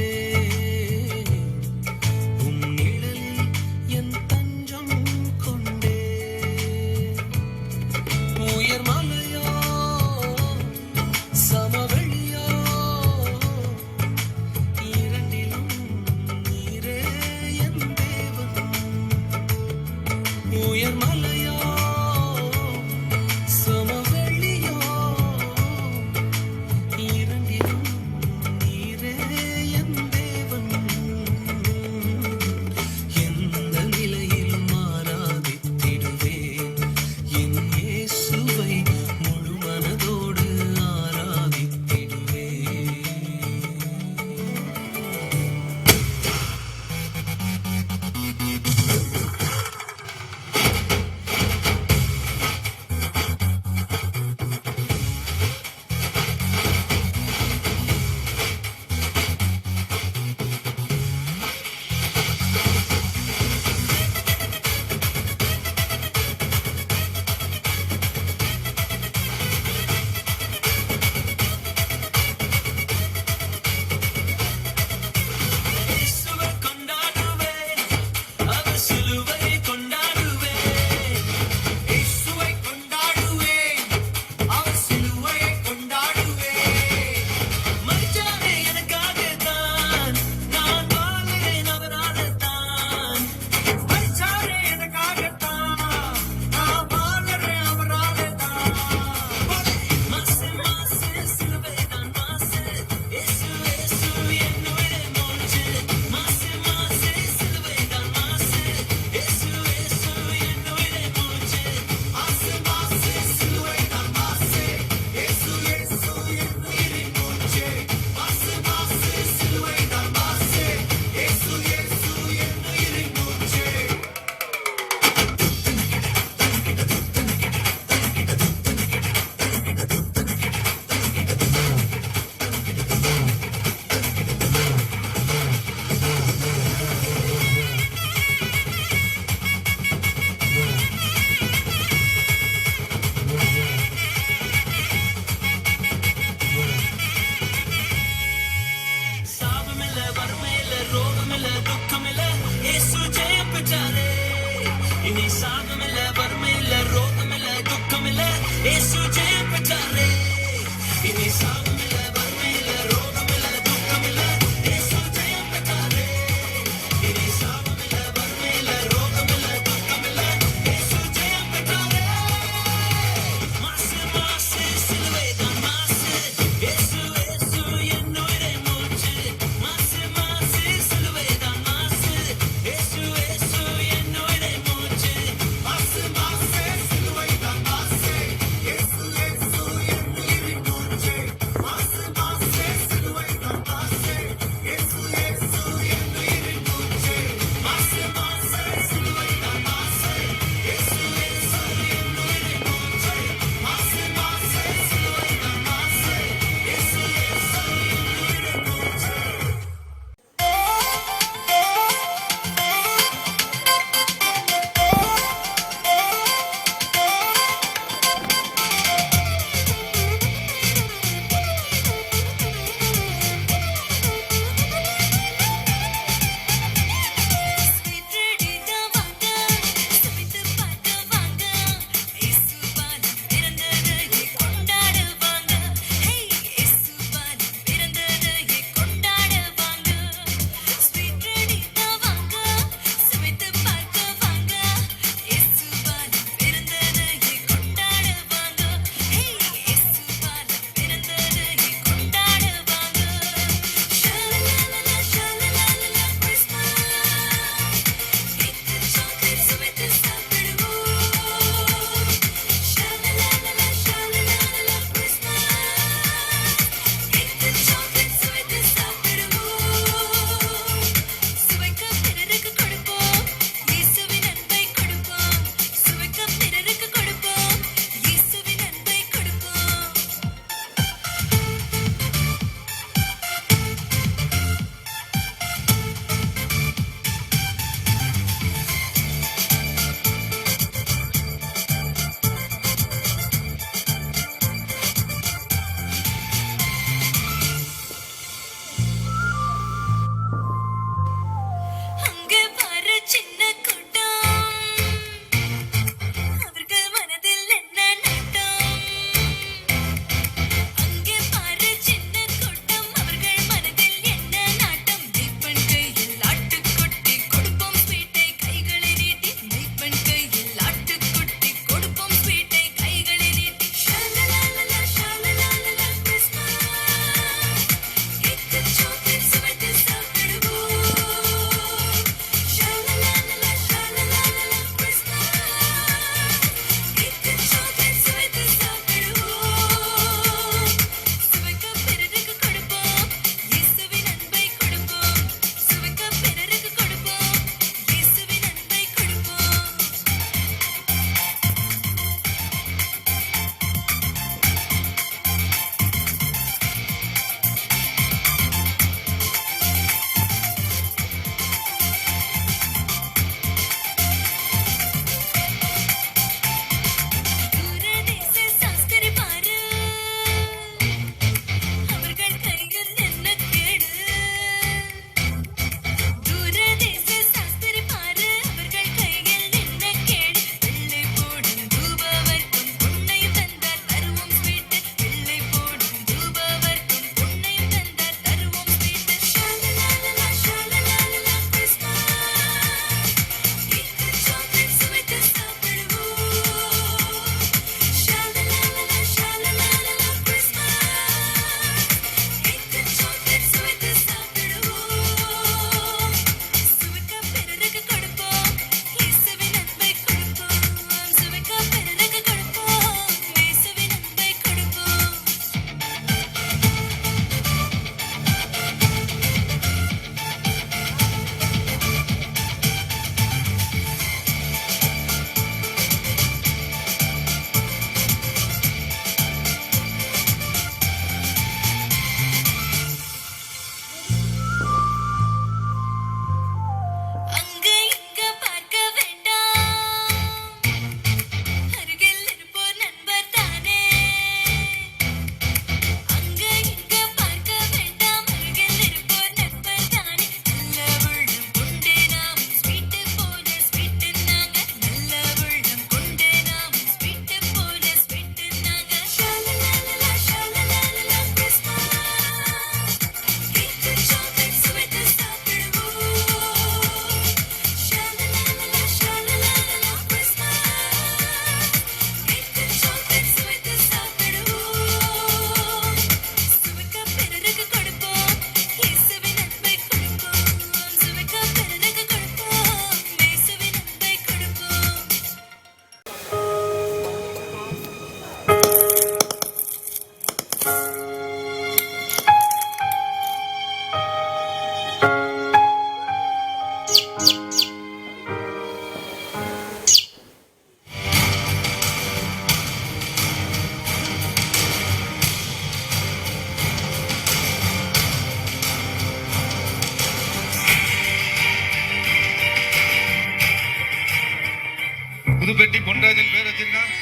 பொன்ராஜன் பேர் வச்சிருக்கான்.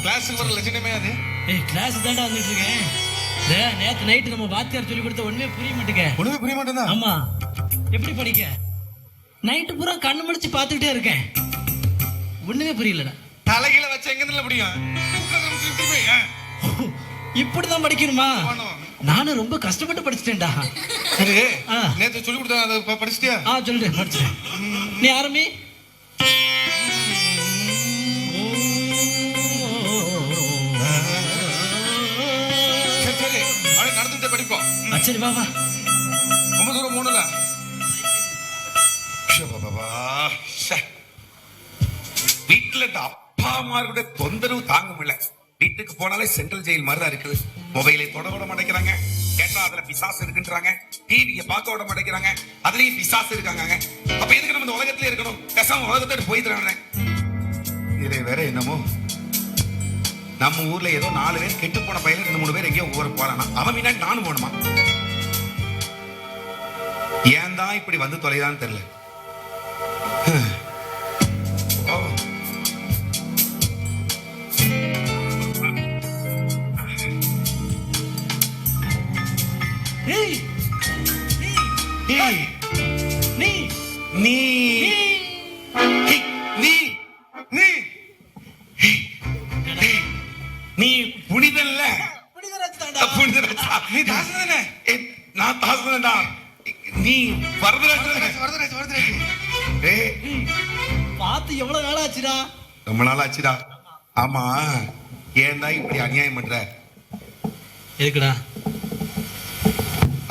கிளாஸுக்கு வர லட்சணமே அது. ஏய் கிளாஸ் தாண்டா வந்துட்டு இருக்கேன். நேத்து நைட்டு நம்ம வாத்தியார் சொல்லி கொடுத்த ஒண்ணுமே புரிய மாட்டேங்க. ஒண்ணுமே புரிய மாட்டேன். ஆமா, எப்படி படிக்க? நைட்டு பூரா கண்ணு முடிச்சு பார்த்துக்கிட்டே இருக்கேன், ஒண்ணுமே புரியலடா. தலைகீழ வச்ச எங்க இருந்து முடியும்? இப்படிதான் படிக்கணுமா? நானும் ரொம்ப கஷ்டப்பட்டு படிச்சிட்டேன்டா. சரி, நேத்து சொல்லி கொடுத்தா அதை படிச்சிட்டியா? சொல்லிட்டேன், படிச்சிட்டேன். நீ ஆரம்பி. சரி, அப்படியே நடந்துட்டே படிப்போம். சரி பாபா. ரொம்ப தூரம் போகணும்ல. வீட்டுல இந்த அப்பா அம்மாருடைய தொந்தரவு தாங்க முடியல. வீட்டுக்கு போனாலே சென்ட்ரல் ஜெயில் மாதிரி தான் இருக்குது. மொபைலை தொட விட மாட்டேங்கிறாங்க, கேட்டா அதுல பிசாசு இருக்குன்றாங்க. டிவியை பார்க்க விட மாட்டேங்கிறாங்க, அதுலயும் பிசாசு இருக்காங்க. அப்ப எதுக்கு நம்ம இந்த உலகத்துல இருக்கணும்? கசாம உலகத்தோடு போய் தராங்க. இதுல வேற என்னமோ நம்ம ஊர்ல ஏதோ 4 பேர் கெட்டு போன பையன் 2-3 பேர் எங்கேயோ ஒவ்வொரு போறானா, அவன் முன்னாடி நானும் போகணுமா? ஏன் தான் இப்படி வந்து தொலைதான்னு தெரியல. நீ புனிதல்ல? நீ தாசனே? நான் தாசனடா. நீ வரதராஜ். பார்த்து எவ்வளவு நாள் ஆச்சுடா? ரொம்ப நாள் ஆச்சுடா. ஆமா, ஏன் தான் இப்படி அநியாயம் பண்ற? இருக்குடா.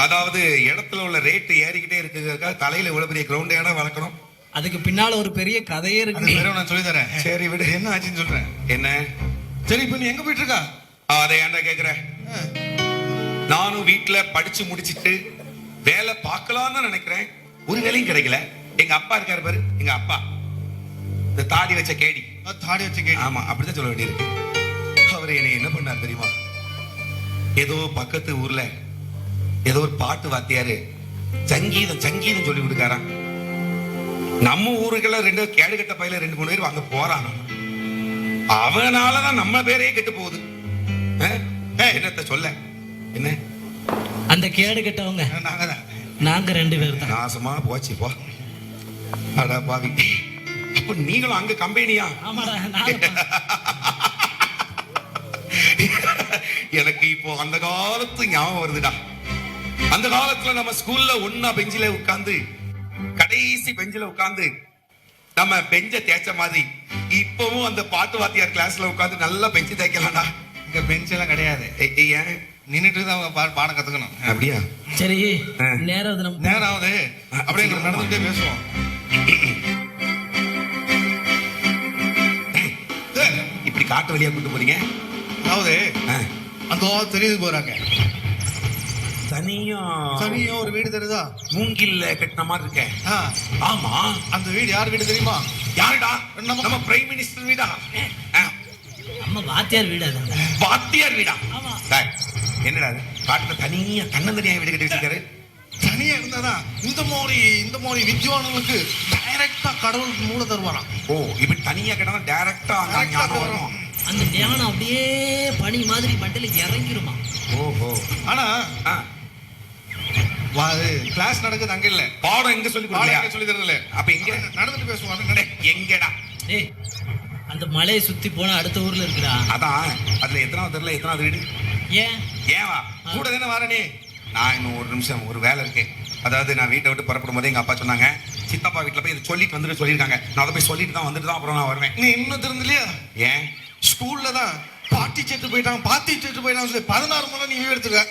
அதாவது இடத்துல உள்ள ரேட் ஏறிக்கிட்டே இருக்குறதுக்காக தலையில இவ்வளவு பெரிய கிரவுண்ட் இடம் வளர்க்கணும். அதுக்கு பின்னால ஒரு பெரிய கதையே இருக்கு. நான் சொல்லி தரேன். சரி விடு, என்ன ஆச்சுன்னு சொல்றேன். என்ன? சரி, இப்ப நீ எங்க போயிட்டு இருக்கா? அதை ஏன்டா கேக்குற? நானும் வீட்டுல படிச்சு முடிச்சிட்டு வேலை பார்க்கலாம்னு நினைக்கிறேன். ஒரு வேலையும் கிடைக்கல. எங்க அப்பா இருக்காரு பாரு, எங்க அப்பா இந்த தாடி வச்ச கேடி. தாடி வச்ச கேடி? ஆமா, அப்படிதான் சொல்ல வேண்டியிருக்கு. அவர் என்னை என்ன பண்ணார் தெரியுமா? ஏதோ பக்கத்து ஊர்ல ஏதோ ஒரு பாட்டு வாத்தியாரு சங்கீதம் சொல்லி கொடுக்காராம். நம்ம ஊருக்குள்ள 2 கேடுகட்ட பையில 2-3 பேர் அங்க போறானா, அவனாலதான் நம்ம பேரே கெட்டு போகுது. என்னத்த சொல்ல? என்ன அந்த கேடு கெட்டவங்க? நாங்க 2 பேர் தான். நாசமா போச்சு போ. அடா பாவி, அப்ப நீங்களும் அங்க கம்பெனியா? ஆமாடா. எனக்கு இப்போ அந்த காலத்து ஞாபகம் வருதுடா. அந்த காலத்துல நம்ம ஸ்கூல்ல ஒன்னா பெஞ்சில உட்கார்ந்து, கடைசி பெஞ்சில உட்கார்ந்து நம்ம பெஞ்ச தேய்ச்ச மாதிரி இப்பவும் அந்த பாட்டு வாத்தியார் கிளாஸ்ல உட்கார்ந்து நல்லா பெஞ்சு தேய்க்கலாம்டா. இங்க பெஞ்ச் எல்லாம் கிடையாது. ஏன்? நின்னுட்டு தான் அவங்க பாடம் கத்துக்கணும். அப்படியா? சரி, நேரம் ஆகுது. அப்படியே நடந்துட்டே பேசுவோம். இப்படி காட்டு வழியா கூட்டு போறீங்க? அதாவது அந்த தெரியுது போறாங்க. தனியா ஒரு வீடு தெரியுதா? மூங்கில்ல கட்டின மாதிரி இருக்க. ஆமா, அந்த வீடு யார் வீடு தெரியுமா? யாருடா? நம்ம பிரைம் மினிஸ்டர் வீடா? நம்ம வாத்தியார் வீடு. வாத்தியார் வீடா? என்னடா காட்டுல தனியா தன்னந்தனியா வீடு கட்டி வச்சிருக்காரு? தனியா இருந்தாதான் இந்த மாதிரி வித்வானுக்கு டைரக்டா கடவுள் மூல தருவாராம். ஓ, இப்படி தனியா கேட்டா டைரக்டா ஞானம் வரும். அந்த ஞானம் அப்படியே பனி மாதிரி மண்டல இறங்கிருமா? ஓஹோ. ஆனா கிளாஸ் நடக்குது அங்க இல்ல. பாடம் எங்க சொல்லி தரல. அப்ப எங்க நடந்துட்டு பேசுவாங்க? எங்கடா? அந்த மலையை சுத்தி போனா அடுத்த ஊர்ல இருக்குடா. அதான், அதுல எத்தனாவது வீடு? ஏவா கூட தானே வரனே. நான் இன்னும் ஒரு நிமிஷம், ஒரு வேலை இருக்கு. அதாவது நான் வீட்டை விட்டு புறப்படும் போது எங்க அப்பா சொன்னாங்க, சித்தப்பா வீட்டுல போய் இதை சொல்லிட்டு வந்துட்டு சொல்லியிருக்காங்க. நான் அதை போய் சொல்லிட்டு தான் வந்துட்டு தான் அப்புறம் நான் வருவேன். நீ இன்னும் தெரிஞ்சலையா? ஏன்? ஸ்கூல்ல தான் பாட்டி செத்து போயிட்டாங்க சொல்லி 16 முறை நீ லீவ் எடுத்துக்க.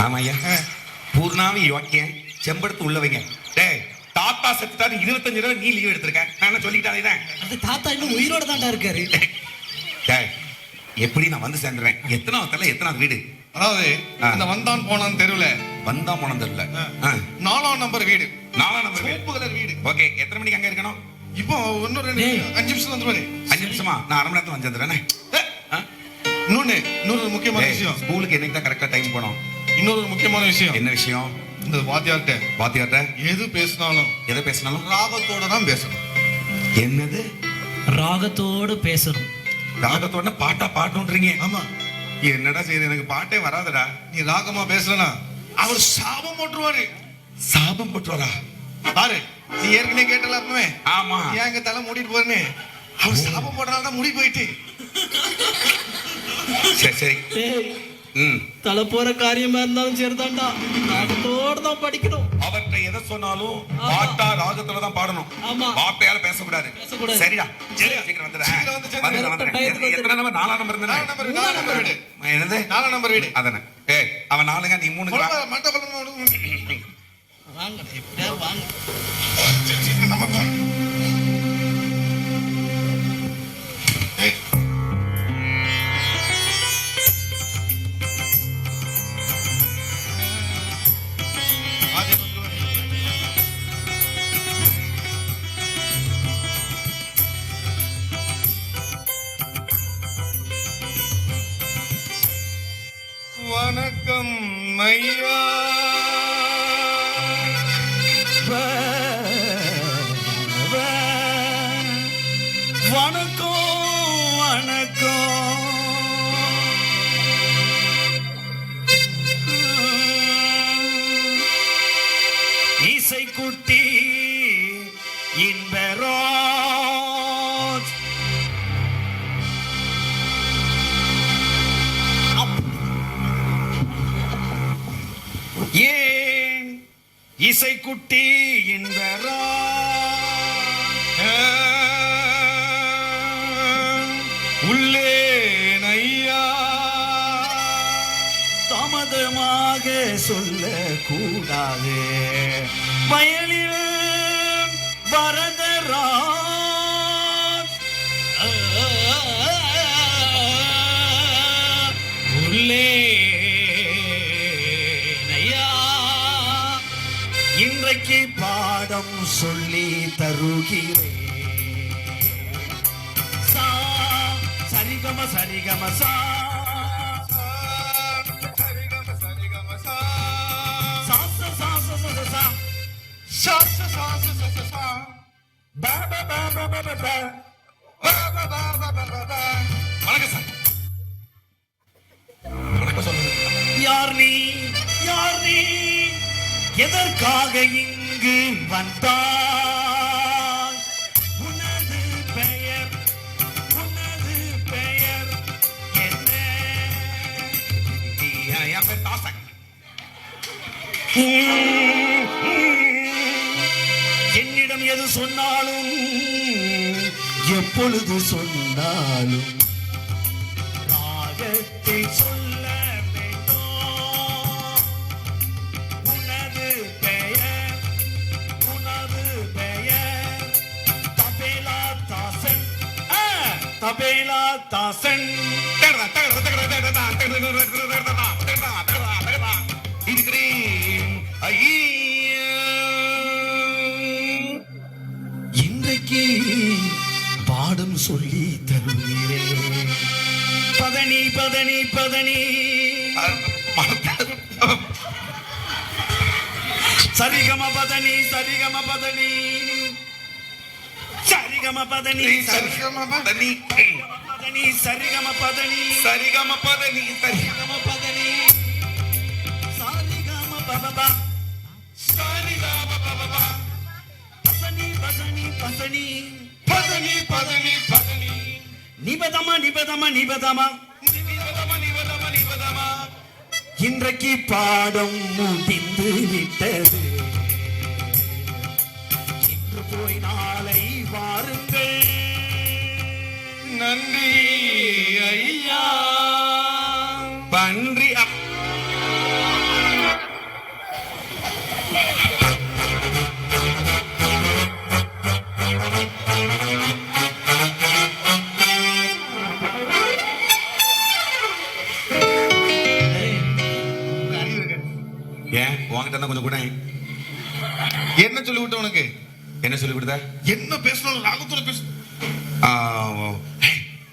ஆமா ஐயா, பூர்ணாவி யோக்கியம் செம்படுத்து உள்ளவங்க. டேய், தாத்தா செத்துட்டாரு 25 ரூபாய் நீ லீவ் எடுத்திருக்க. நான் என்ன சொல்லிட்டாதான்? அந்த தாத்தா இன்னும் உயிரோட தான்டா இருக்காரு. டேய், எப்படி நான் வந்து சேர்ந்துருவேன்? எத்தனாவது வீடு? அதாவது இந்த வந்தான் போனான் தெருவுல. வந்தான் போனான் தெருவுல 4ஆம் நம்பர் வீடு. 4ஆம் நம்பர் வீடு. ஓகே, எத்தனை மணிக்கு அங்க இருக்கணும்? இப்போ இன்னொரு 5 நிமிஷம் வந்துருவாரு. 5 நிமிஷமா? நான் 1/2 மணி நேரத்துல வந்து சேர்ந்துறேன். இன்னொரு முக்கியமான விஷயம். ஸ்கூலுக்கு என்னைக்கு தான் கரெக்டா டைம் போனோம். இன்னொரு முக்கியமான விஷயம். என்ன விஷயம்? இந்த வாத்தியார்ட்ட எது பேசினாலும் ராகத்தோட தான் பேசணும். என்னது? ராகத்தோடு பேசணும். ராகத்தோட பாட்டா பாடணும்ன்றீங்க? ஆமா. என்னடா செய்யுது? எனக்கு பாட்டே வராதடா. நீ ராகமா பேசலனா அவர் சாபம் போட்டுருவாரு. சாபம் போட்டுருவாரா? பாரு, நீ ஏற்கனவே கேட்டல அப்பவே. ஆமா. ஏன் எங்க தலை மூடிட்டு போறேன்னு அவர் சாபம் போடுறதால தான் முடி போயிட்டு. சரி. தலை போற காரியமா இருந்தாலும் சரிதான்டா, ராகத்தோட தான் படிக்கணும். அவர்கிட்ட எதை சொன்னாலும் பாட்டா ராகத்துல தான் பாடணும். வார்த்தையால பேசக்கூடாது. சரிடா, சீக்கிரம் வந்துடுறேன். எத்தனை நம்பர்? 4ஆம் நம்பர் தானே? 4 நம்பர் வீடு. என்னது? 4ஆம் நம்பர் வீடு. அதானே. அவன் 4ங்க, நீ 3. வாங்க, எப்படியா வாங்க. வணக்கம் ஐயா. வணக்கம். இசைக்குட்டி இன்பராஜ். ஏன் இசைக்குட்டி உள்ளே ஐயா. தாமதமாக சொல்ல கூடாது. வயலில் வரதராஜ். உள்ளே இன்றைக்கு பாடம் சொல்லி தருகிறேன். சரிகம சரிகம சா வணக்கம் சார். வணக்கம் சொல்லுங்க. யார் நீ? எதற்காக இங்கு வந்தாய்? உனது பெயர் என்ன? என் பேர் தாசன். என்னிடம் எது சொன்னாலும் எப்பொழுது சொன்னாலும் ராகத்தை சொல்ல வேண்டும். உனது பெயர் தபேலா தாசன். தபேலா தாசன். இன்றைக்கு பாடம் சொல்லி தருகிறேன். பதனி பதனி பதனி சரிகம பதனி சரிகம பதனி சரிகம பதனி சரிகம பதனி பதனி சரிகம பதனி சரிகம பதனி சரிகம பதனி சரிகம பபபா சரிகம பபபா பதனி பதனி பதனி பதனி பதனி பதனி நிபதம நிபதம நிபதம இன்றைக்கு பாடம் முடிந்து விட்டது. இன்று போய் நாளை வாருங்கள். நன்றி ஐயா. பன்றி ஏன் உங்ககிட்ட கொஞ்சம் கூட என்ன சொல்லி விட்ட உனக்கு? என்ன சொல்லி கொடுத்த? என்ன பேசணும்? ராகத்தோட பேச.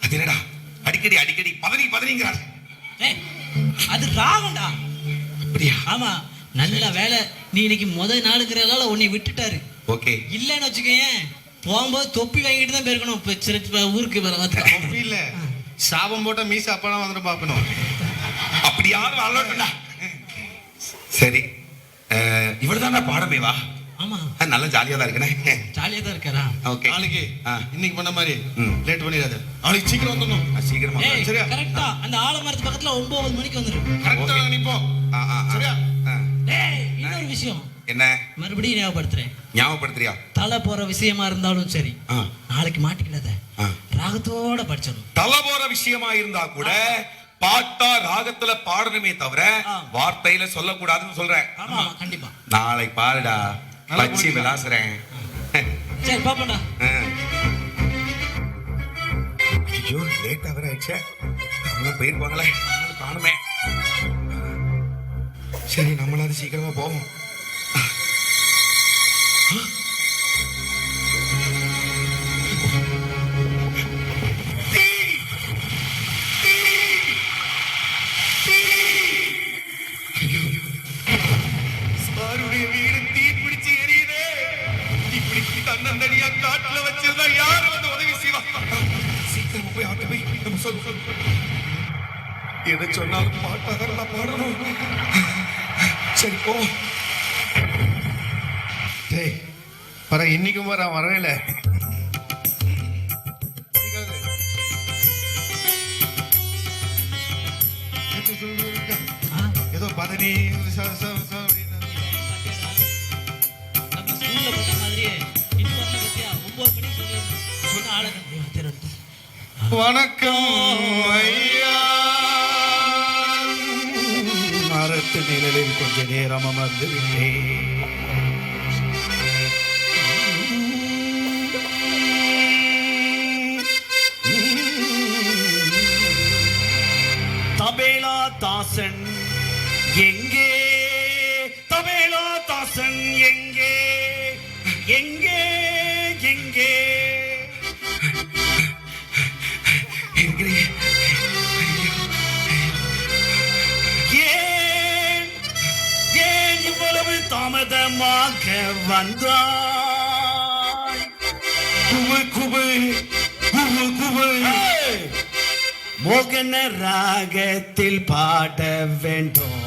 அது என்னடா அடி அடிக்கடி பதனிங்கிறார். ஏய், அது ராகம்டா. அப்படியா? ஆமா, நல்ல வேலை நீ இன்னைக்கு முதல் நாளுங்கிறதால உன்னை விட்டுட்டாரு. ஓகே. இல்லன்னு வச்சுக்கேன், போகும்போது தொப்பி வாங்கிட்டு தான் போயிருக்கணும். இப்ப ஊருக்கு தொப்பி இல்ல, சாபம் போட்ட மீச அப்பதான் வந்துட்டு பாக்கணும். அப்படியாவது அலோட்டா. சரி, இவ்வளவுதான் பாடமே வா. ஆமா, நல்ல ஜாலியா தான் இருக்கனே. ஜாலியா தான் இருக்காரா? ஓகே. நாளைக்கு இன்னைக்கு பண்ண மாதிரி லேட் பண்ணிடாத. நாளைக்கு சீக்கிரம் வந்துடணும். சீக்கிரமா சரியா? கரெக்டா அந்த ஆலமரத்து பக்கத்துல 9 மணிக்கு வந்துரும். கரெக்டா நிப்போம். சரியா? ஏய், இன்னொரு விஷயம் என்ன? மறுபடியும் ஞாபகப்படுத்துறியா? தலை போற விஷயமா இருந்தாலும் சரி, நாளைக்கு மாட்டிக்கிடாத. ராகத்தோட படிச்சிடணும். தலை போற விஷயமா இருந்தா கூட பாட்டா ராகத்துல பாடணுமே தவிர வார்த்தையில சொல்லக்கூடாதுன்னு சொல்றேன். ஆமா, கண்டிப்பா. நாளைக்கு பாருடா, பச்சி விளாசுறேன். சரி, பாப்போம்டா. ஐயோ, லேட்டா வர ஆயிடுச்சே. அவங்க போயிருப்பாங்களே, காணுமே. சரி, நம்மளாவது சீக்கிரமா போவோம். சாருடைய வீடு தீப்பிடிச்சு எரியுதே. இப்படி தன்னந்தனியா காட்டுல வச்சிருந்தா யாரு வந்து உதவி செய்வா? சீக்கிரமா போய் ஆட்டு போய் நம்ம சொல்லு. எதை சொன்னாலும் பாட்டாக இருந்தா பாடணும். சரி, போ. டேய், வர இன்னைக்கும் வரவேல. ஏதோ பதனி நம்ம ஸ்கூல்ல பண்ண மாதிரியே இன்னும் வரல பத்தியா? 9 மணிக்கு சொன்ன ஆளுங்க. வணக்கம் ஐயா. மரத்து நிழலில் கொஞ்ச நேரம் அமர்ந்து விட்டேன். தபேலா தாசன் எங்கே? தபேலா தாசன் எங்கே? எங்கே? எங்கே? ஏன் ஏன் இவ்வளவு தாமதமாக வந்தாய்? குபு குபு குபு குபு. மோகன ராகத்தில் பாட வேண்டும்.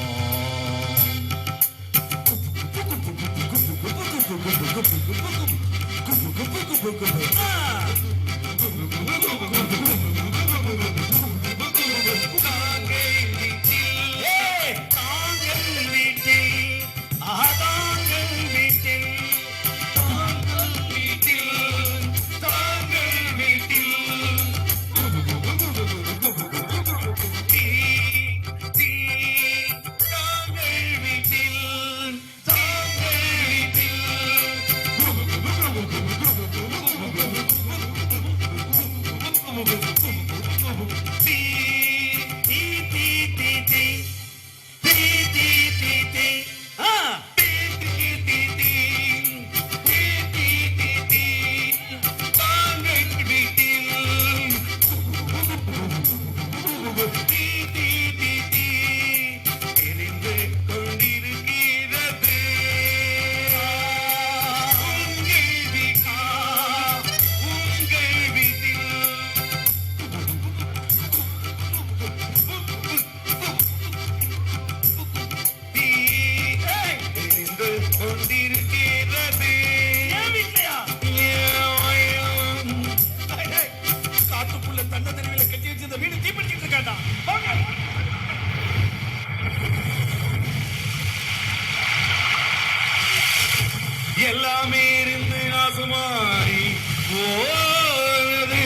எல்லாமே இருந்து நாசமாய் போனது.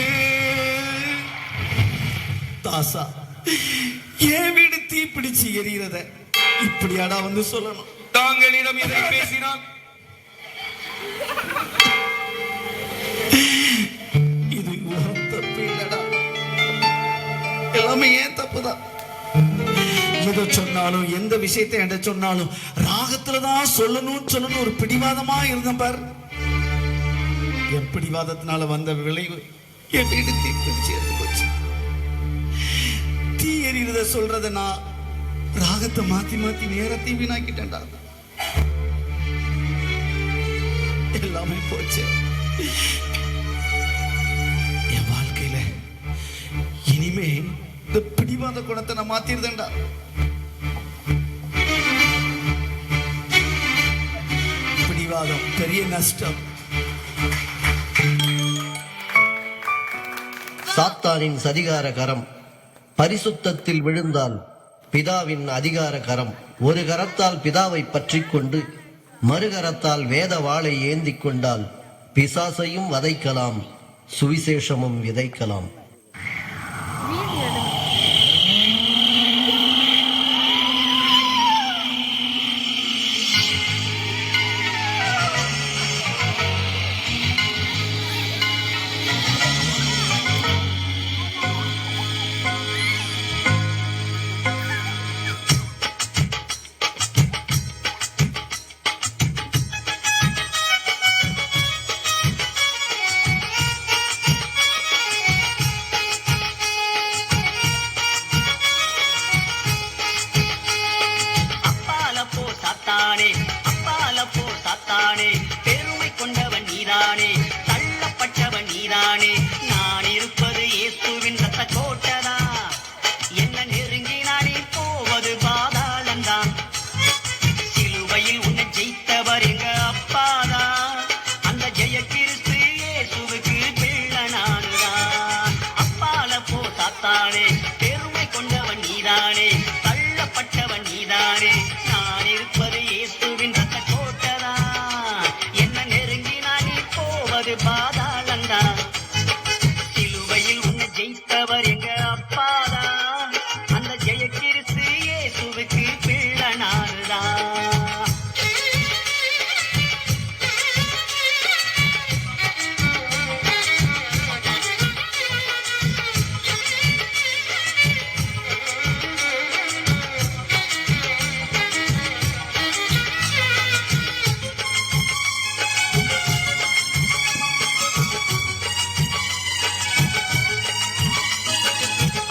தாசா, ஏன் வீடு தீப்பிடிச்சு எரியறத இப்படியாடா வந்து சொல்லணும்? தாங்களிடம் இதை பேசினான். இது தப்பு இல்லடா, எல்லாமே ஏன் தப்புதான். எதை சொன்னாலும் எந்த விஷயத்தை என்கிட்ட சொன்னாலும் ராகத்துலதான் சொல்லணும் ஒரு பிடிவாதமா இருந்தேன் பார். என் பிடிவாதத்தினால வந்த விளைவு என் வீடு தீப்பிடிச்சு போச்சு. தீ எறிகிறத சொல்றத நான் ராகத்தை மாத்தி மாத்தி நேரத்தையும் வீணாக்கிட்டேன்டா. எல்லாமே போச்சு. என் வாழ்க்கையில இனிமே இந்த பிடிவாத குணத்தை நான் மாத்திருந்தேன்டா. பிடிவாதம் பெரிய நஷ்டம். சாத்தானின் சதிகார கரம் பரிசுத்தத்தில் விழுந்தால் பிதாவின் அதிகார கரம். ஒரு கரத்தால் பிதாவை பற்றி கொண்டு மறுகரத்தால் வேத வாளை ஏந்தி கொண்டால் பிசாசையும் வதைக்கலாம், சுவிசேஷமும் விதைக்கலாம். பெருமை கொண்டவன் நீதானே, தள்ளப்பட்டவன் நீதானே. நான் இருப்பது இயேசுவின் ரத்த கோட்டதா. என்ன நெருங்கினானே போவது பாதாளந்தான். சிலுவையில் உன்னை ஜெயித்தவர் எங்க அப்பாதா. அந்த ஜெய கிறிஸ்து இயேசுவுக்கு பிள்ளை நானுதான். அப்பால போ சாத்தானே, பெருமை கொண்டவன் நீதானே, தள்ளப்பட்டவன் நீதானே. நான் இருப்பது இயேசுவின் ரத்த கோட்டதா. என்ன நெருங்கினானே போவது பாதாளந்தா. சிலுவையில் உன்னை ஜெயித்தவர் எங்க அப்பாதா. அந்த ஜெய கிறிஸ்து இயேசுவுக்கு பிள்ளை நானுதான்.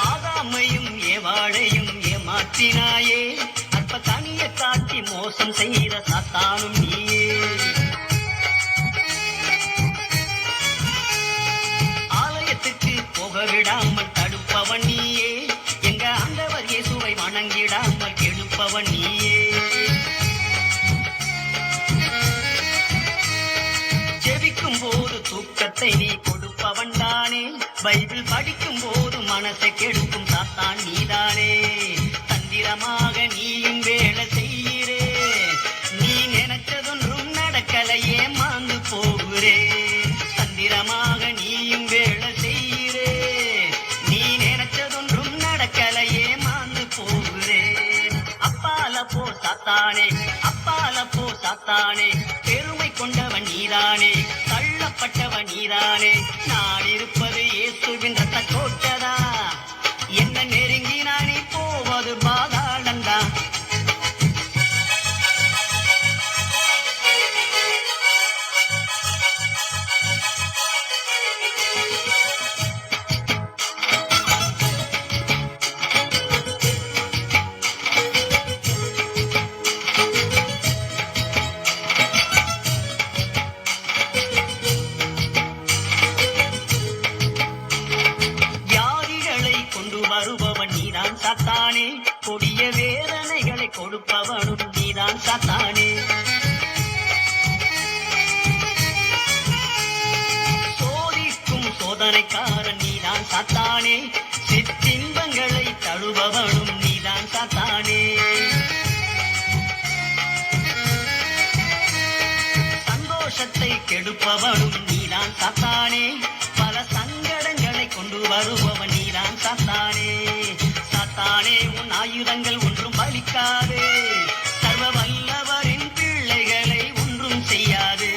ஆதாமையும் ஏவாளையும் ஏமாற்றினாயே, அற்ப தனிய காட்டி மோசம் செய்த சாத்தானும் நீயே. ஆலயத்துக்கு போக விடாமல் தடுப்பவன் நீயே, எங்க ஆண்டவர் இயேசுவை வணங்கிடாமல் கெடுப்பவன் நீயே. ஜெபிக்கும் போது தூக்கத்தை நீ கொடுப்பவன் தானே, பைபிள் படிக்கும் போது மனசை கெடுக்கும் சாத்தான் நீதானே. தந்திரமாக நீயும் வேலை செய்கிறே, நீ நினைச்சதொன்றும் நடக்கலையே மாந்து போகிறே. தந்திரமாக நீயும் வேலை செய்கிறே, நீ நினைச்சதொன்றும் நடக்கலையே மாந்து போகிறே. அப்பால போ சாத்தானே, அப்பால போ சாத்தானே, பெருமை கொண்டவன் நீதானே, தள்ளப்பட்டவன் நீதானே. நான் இருப்பது இயேசுவின் ரத்த கோட்டதா. என்ன நெருங்கினானே போவது பாதாளந்தா. வியாதிகளை கொண்டு வருபவன் நீதான் சாத்தானே, கொடிய வேதனைகளை கொடுப்பவனும் நீதான் சாத்தானே. சோதிக்கும் சோதனைக்காரன் நீதான் சாத்தானே, சிற்றின்பங்களை தழுபவனும் நீதான் சாத்தானே. சந்தோஷத்தை கெடுப்பவனும் நீதான் சாத்தானே, பல சங்கடங்களை கொண்டு வருபவன் நீதான் சாத்தானே. சாத்தானே உன் ஆயுதங்கள் ஒன்றும் பலிக்காது, சர்வ வல்லவரின் பிள்ளைகளை ஒன்றும் செய்யாது.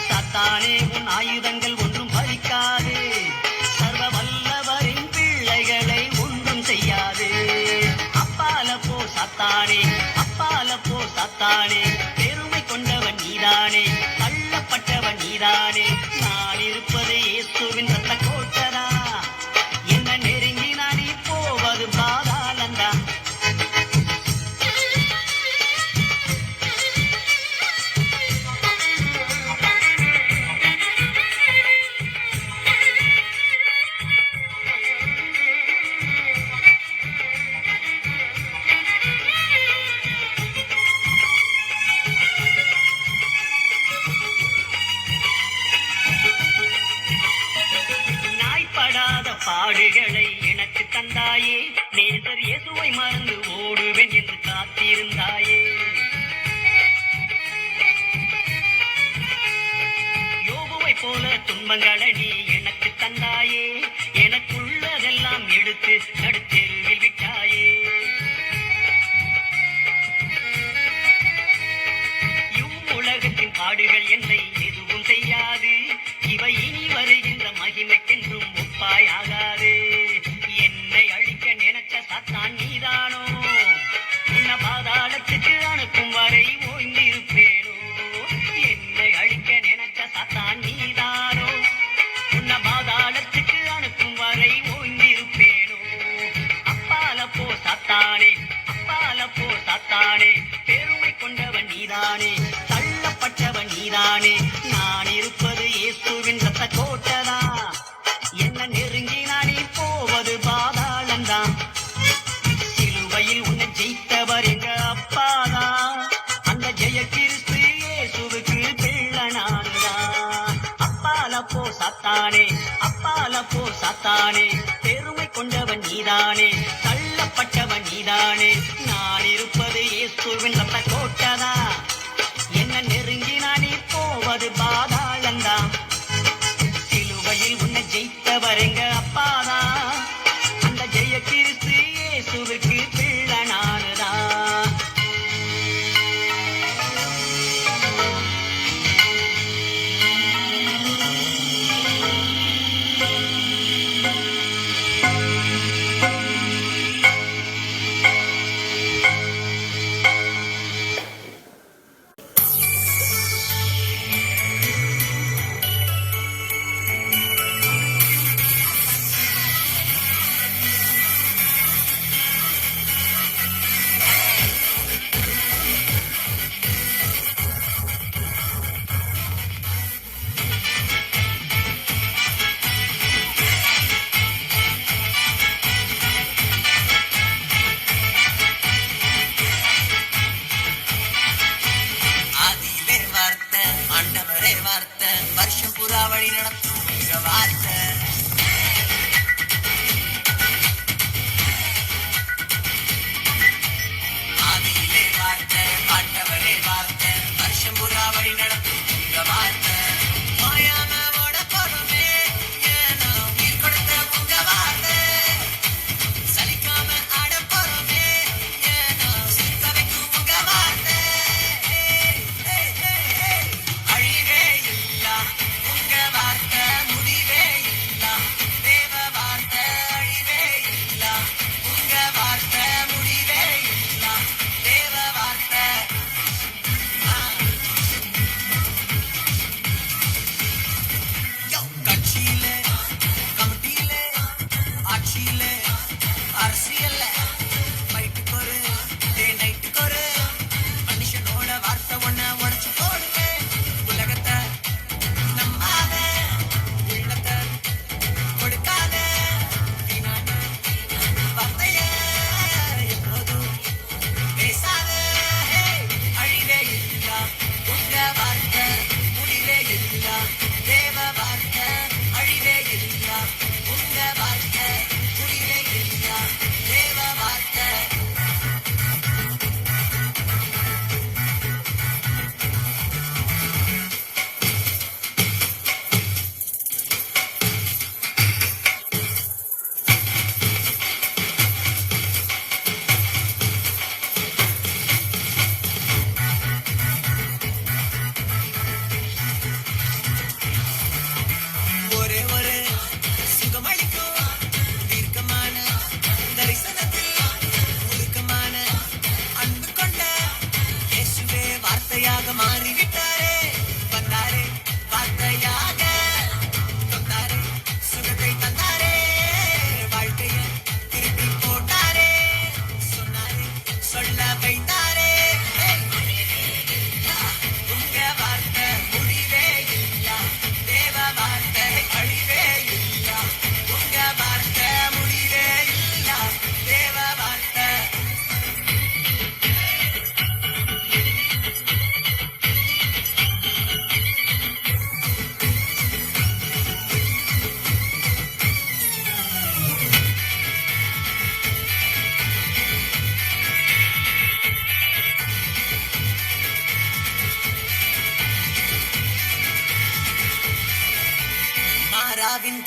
சாத்தானே உன் ஆயுதங்கள் ஒன்றும் பலிக்காது, சர்வ வல்லவரின் பிள்ளைகளை ஒன்றும் செய்யாது. அப்பால போ சாத்தானே, அப்பால போ சாத்தானே, பெருமை கொண்டவன் நீதானே, தள்ளப்பட்டவன் நீதானே. நான் இருப்பது இயேசுவின் ரத்த கோட்டதா. என்ன நெருங்கினானே போவது பாடுகளை எனக்கு தந்தாயே, நேசர் இயேசுவை மறந்து ஓடுவேன் என்று காத்திருந்தாயே. யோபுவை போல துன்பங்களை நீ எனக்கு தந்தாயே, எனக்குள்ளதெல்லாம் எடுத்து நடுத்தெருவில் விட்டாயே. இவ்வுலகத்தின் பாடுகள் என்னை எதுவும் செய்யாது, இவை இனி வருகின்ற மகிமைக்கென்றும் ஒப்பாயாகாது. என்னை அழிக்க நினைச்ச சாத்தான் நீதானோ, உன்னை பாதாளத்துக்கு அனுப்பும் வரை ஓய்ந்திருப்பேனோ. என்னை அழிக்க நினைச்ச சாத்தான் நீதானோ, உன்னை பாதாளத்துக்கு அனுப்பும் வரை ஓய்ந்திருப்பேனோ. அப்பால போ சாத்தானே, அப்பால போ சாத்தானே, பெருமை கொண்டவன் நீதானே, தள்ளப்பட்டவன் நீதானே. நான் இருப்பது இயேசுவின் ரத்த கோட்டதா, என்ன நெருங்கி நாடி போவது பாதாளந்தான். சிலுவையில் உன்னை ஜெயித்தவர் எங்க அப்பாதா, அந்த ஜெய கிறிஸ்து இயேசுவுக்கு பிள்ளனானுதான். அப்பால போ சாத்தானே, அப்பால போ சாத்தானே, பெருமை கொண்டவன் நீதானே, தள்ளப்பட்டவன் நீதானே. நான் இருப்பது இயேசுவின் ரத்த கோட்டதா, என்ன நெருங்கி நாடி போவது பாதாளந்தான். சிலுவையில் உன்னை ஜெயித்தவர் எங்க அப்பாதா, அந்த ஜெய கிறிஸ்து இயேசுவுக்கு பிள்ளனானுதான்.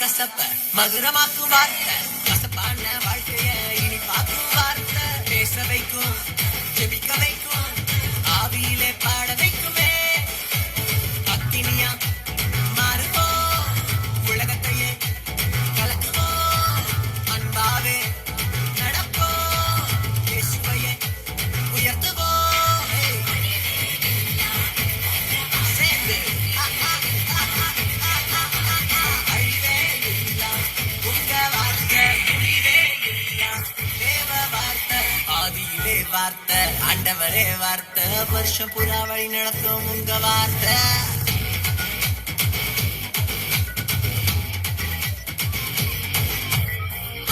கசப்ப மதுரமாக்கும் வார்த்தை, கசப்பான வாழ்க்கைய இனிப்பாக்கும் வார்த்தை, பேச வைக்கும் ஜெபிக்க வைக்கும் ஆவியிலே பாட வைக்குமே, அக்கினியா மாறுவோம் உலகத்தையே கலக்குவோம், அன்பாவே நடப்போம் இயேசுவையே உயர்த்துவோம். சேர்ந்து அழிவே இல்லா உங்க வார்த்தை, முடிவே இல்லா தேவ வார்த்தை, ஆதியிலே வார்த்தை, ஆண்டவரே வார்த்தை, வருஷம் புறா வழி நடத்தும் உங்க வார்த்தை.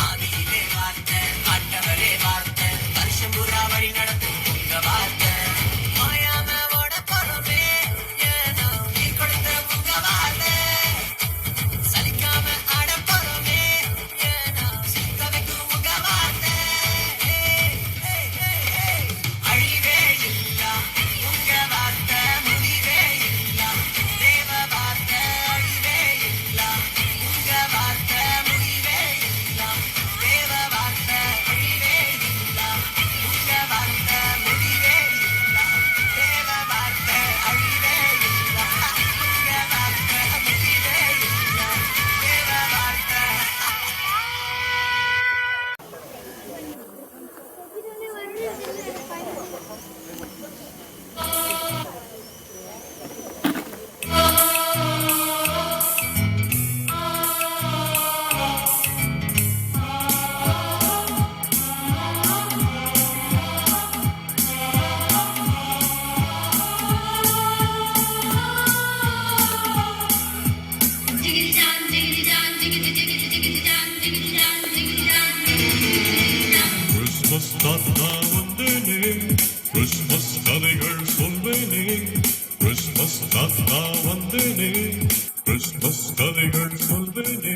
ஆதியிலே வார்த்தை, ஆண்டவரே வார்த்தை, வருஷம் புறா வழி நடத்தும் உங்க வார்த்தை, மாயாம ஓட போறோமே ஏனோ நீ கொடுத்த உங்க வார்த்தை, சலிக்காம ஆட போறோமே ஏனோ சிக்க வைக்கும் உங்க வார்த்தை, அழிவே இல்லா உங்க வார்த்தை, முடிவே இல்லா தேவ வார்த்தை, அழிவே இல்லா உங்க வார்த்தை, முடிவே இல்லா தேவ வார்த்தை, அழிவே இல்லா உங்க வார்த்தை, முடிவே இல்லா தேவ வார்த்தை, அழிவே இல்லா உங்க வார்த்தை, முடிவே இல்லா தேவ வார்த்தை. கிறிஸ்மஸ் தாத்தா வந்தேனே, கிறிஸ்மஸ் கதைகள் சொல்வேனே, கிறிஸ்மஸ் தாத்தா வந்தேனே, கிறிஸ்மஸ் கதைகள் சொல்வேனே,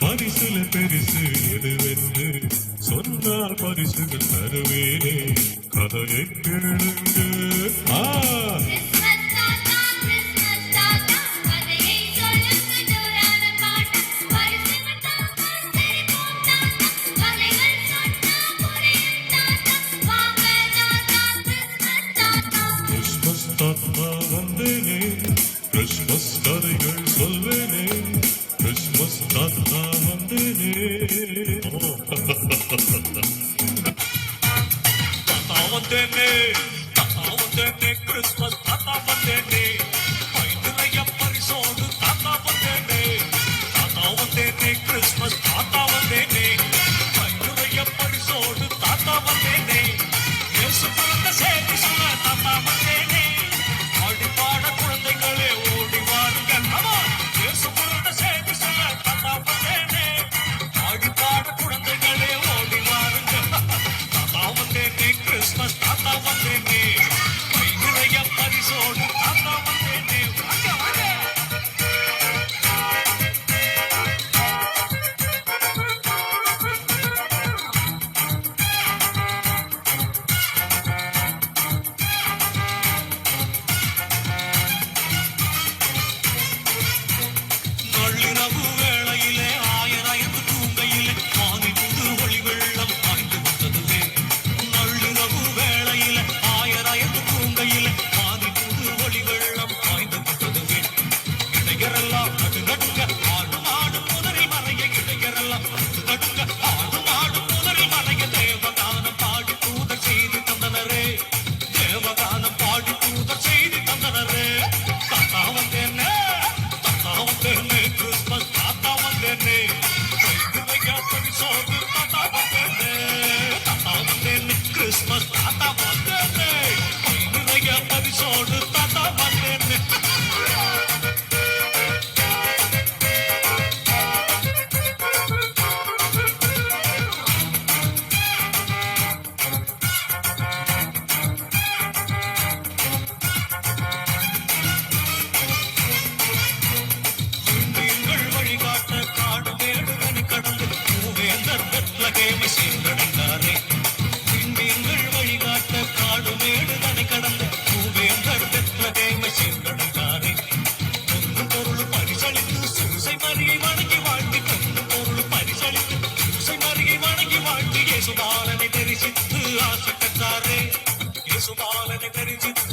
பரிசுல பெரிசு எதுவென்று சொன்னால் பரிசுகள் தருவேனே, கதையை கேளுங்க. கிறிஸ்மஸ் தாத்தா வந்தேனே, கிறிஸ்மஸ் கதைகள் சொல்வேனே, கிறிஸ்மஸ் தாத்தா வந்தேனே. தாத்தா வந்தேனே, தாத்தா வந்தேனே, கிறிஸ்மஸ் தாத்தா வந்தேனே, கை நிறைய பரிசோடு தாத்தா வந்தேனே, தாத்தா வந்தேனே, கிறிஸ்மஸ் தாத்தா வந்தேனே, கை நிறைய பரிசோடு தாத்தா வந்தேனே, இயேசு பிறந்த செய்தி சொல்ல தாத்தா வந்தேனே, ஆடி பாட குழந்தைகளே ஓடி வாருங்க, இயேசு பிறந்த செய்தி சொல்ல தாத்தா வந்தேனே, ஆடி பாட குழந்தைகளே ஓடி வாருங்க, தாத்தா வந்தேனே, கிறிஸ்மஸ் தாத்தா வந்தேனே, கை நிறைய பரிசோடு தாத்தா வந்தேனே, வாங்க வாங்க. நள்ளிரவு வேளையிலே ஆயராயந்து தூங்கையிலே ஆதி புது ஒளி வெள்ளம் பாய்ந்து வந்ததுவே, நள்ளிரவு வேளையிலே ஆயராயந்து தூங்கையிலே ஆதி புது ஒளி வெள்ளம் பாய்ந்து வந்ததுவே, இடையரெல்லாம் நடுநடுங்க ஆடும் ஆடும் முதலில் மறைய, இடையரெல்லாம் நடுநடுங்க ஆடும் ஆடும் முதலில் மறைய, தேவகானம் பாடி தூதர் செய்தி தந்தனரே, தேவகானம் பாடி தூதர் செய்தி தந்தனரே, தாத்தா வந்தேனே, தாத்தா வந்தேனே, கிறிஸ்மஸ் தாத்தா வந்தேனே, கைதுவையா பரிசோடு தாத்தா வந்தேனே, தாத்தா வந்தேனே, கிறிஸ்மஸ் தாத்தா வந்தேனே, கைதுவையா பரிசோடு தாத்தா வந்தேனே. நீங்கள் வழிகாட்ட காடு மேடு యేసుబాలని దర్శిత్తు ఆశ కచ్చారే యేసుబాలని దర్శిత్తు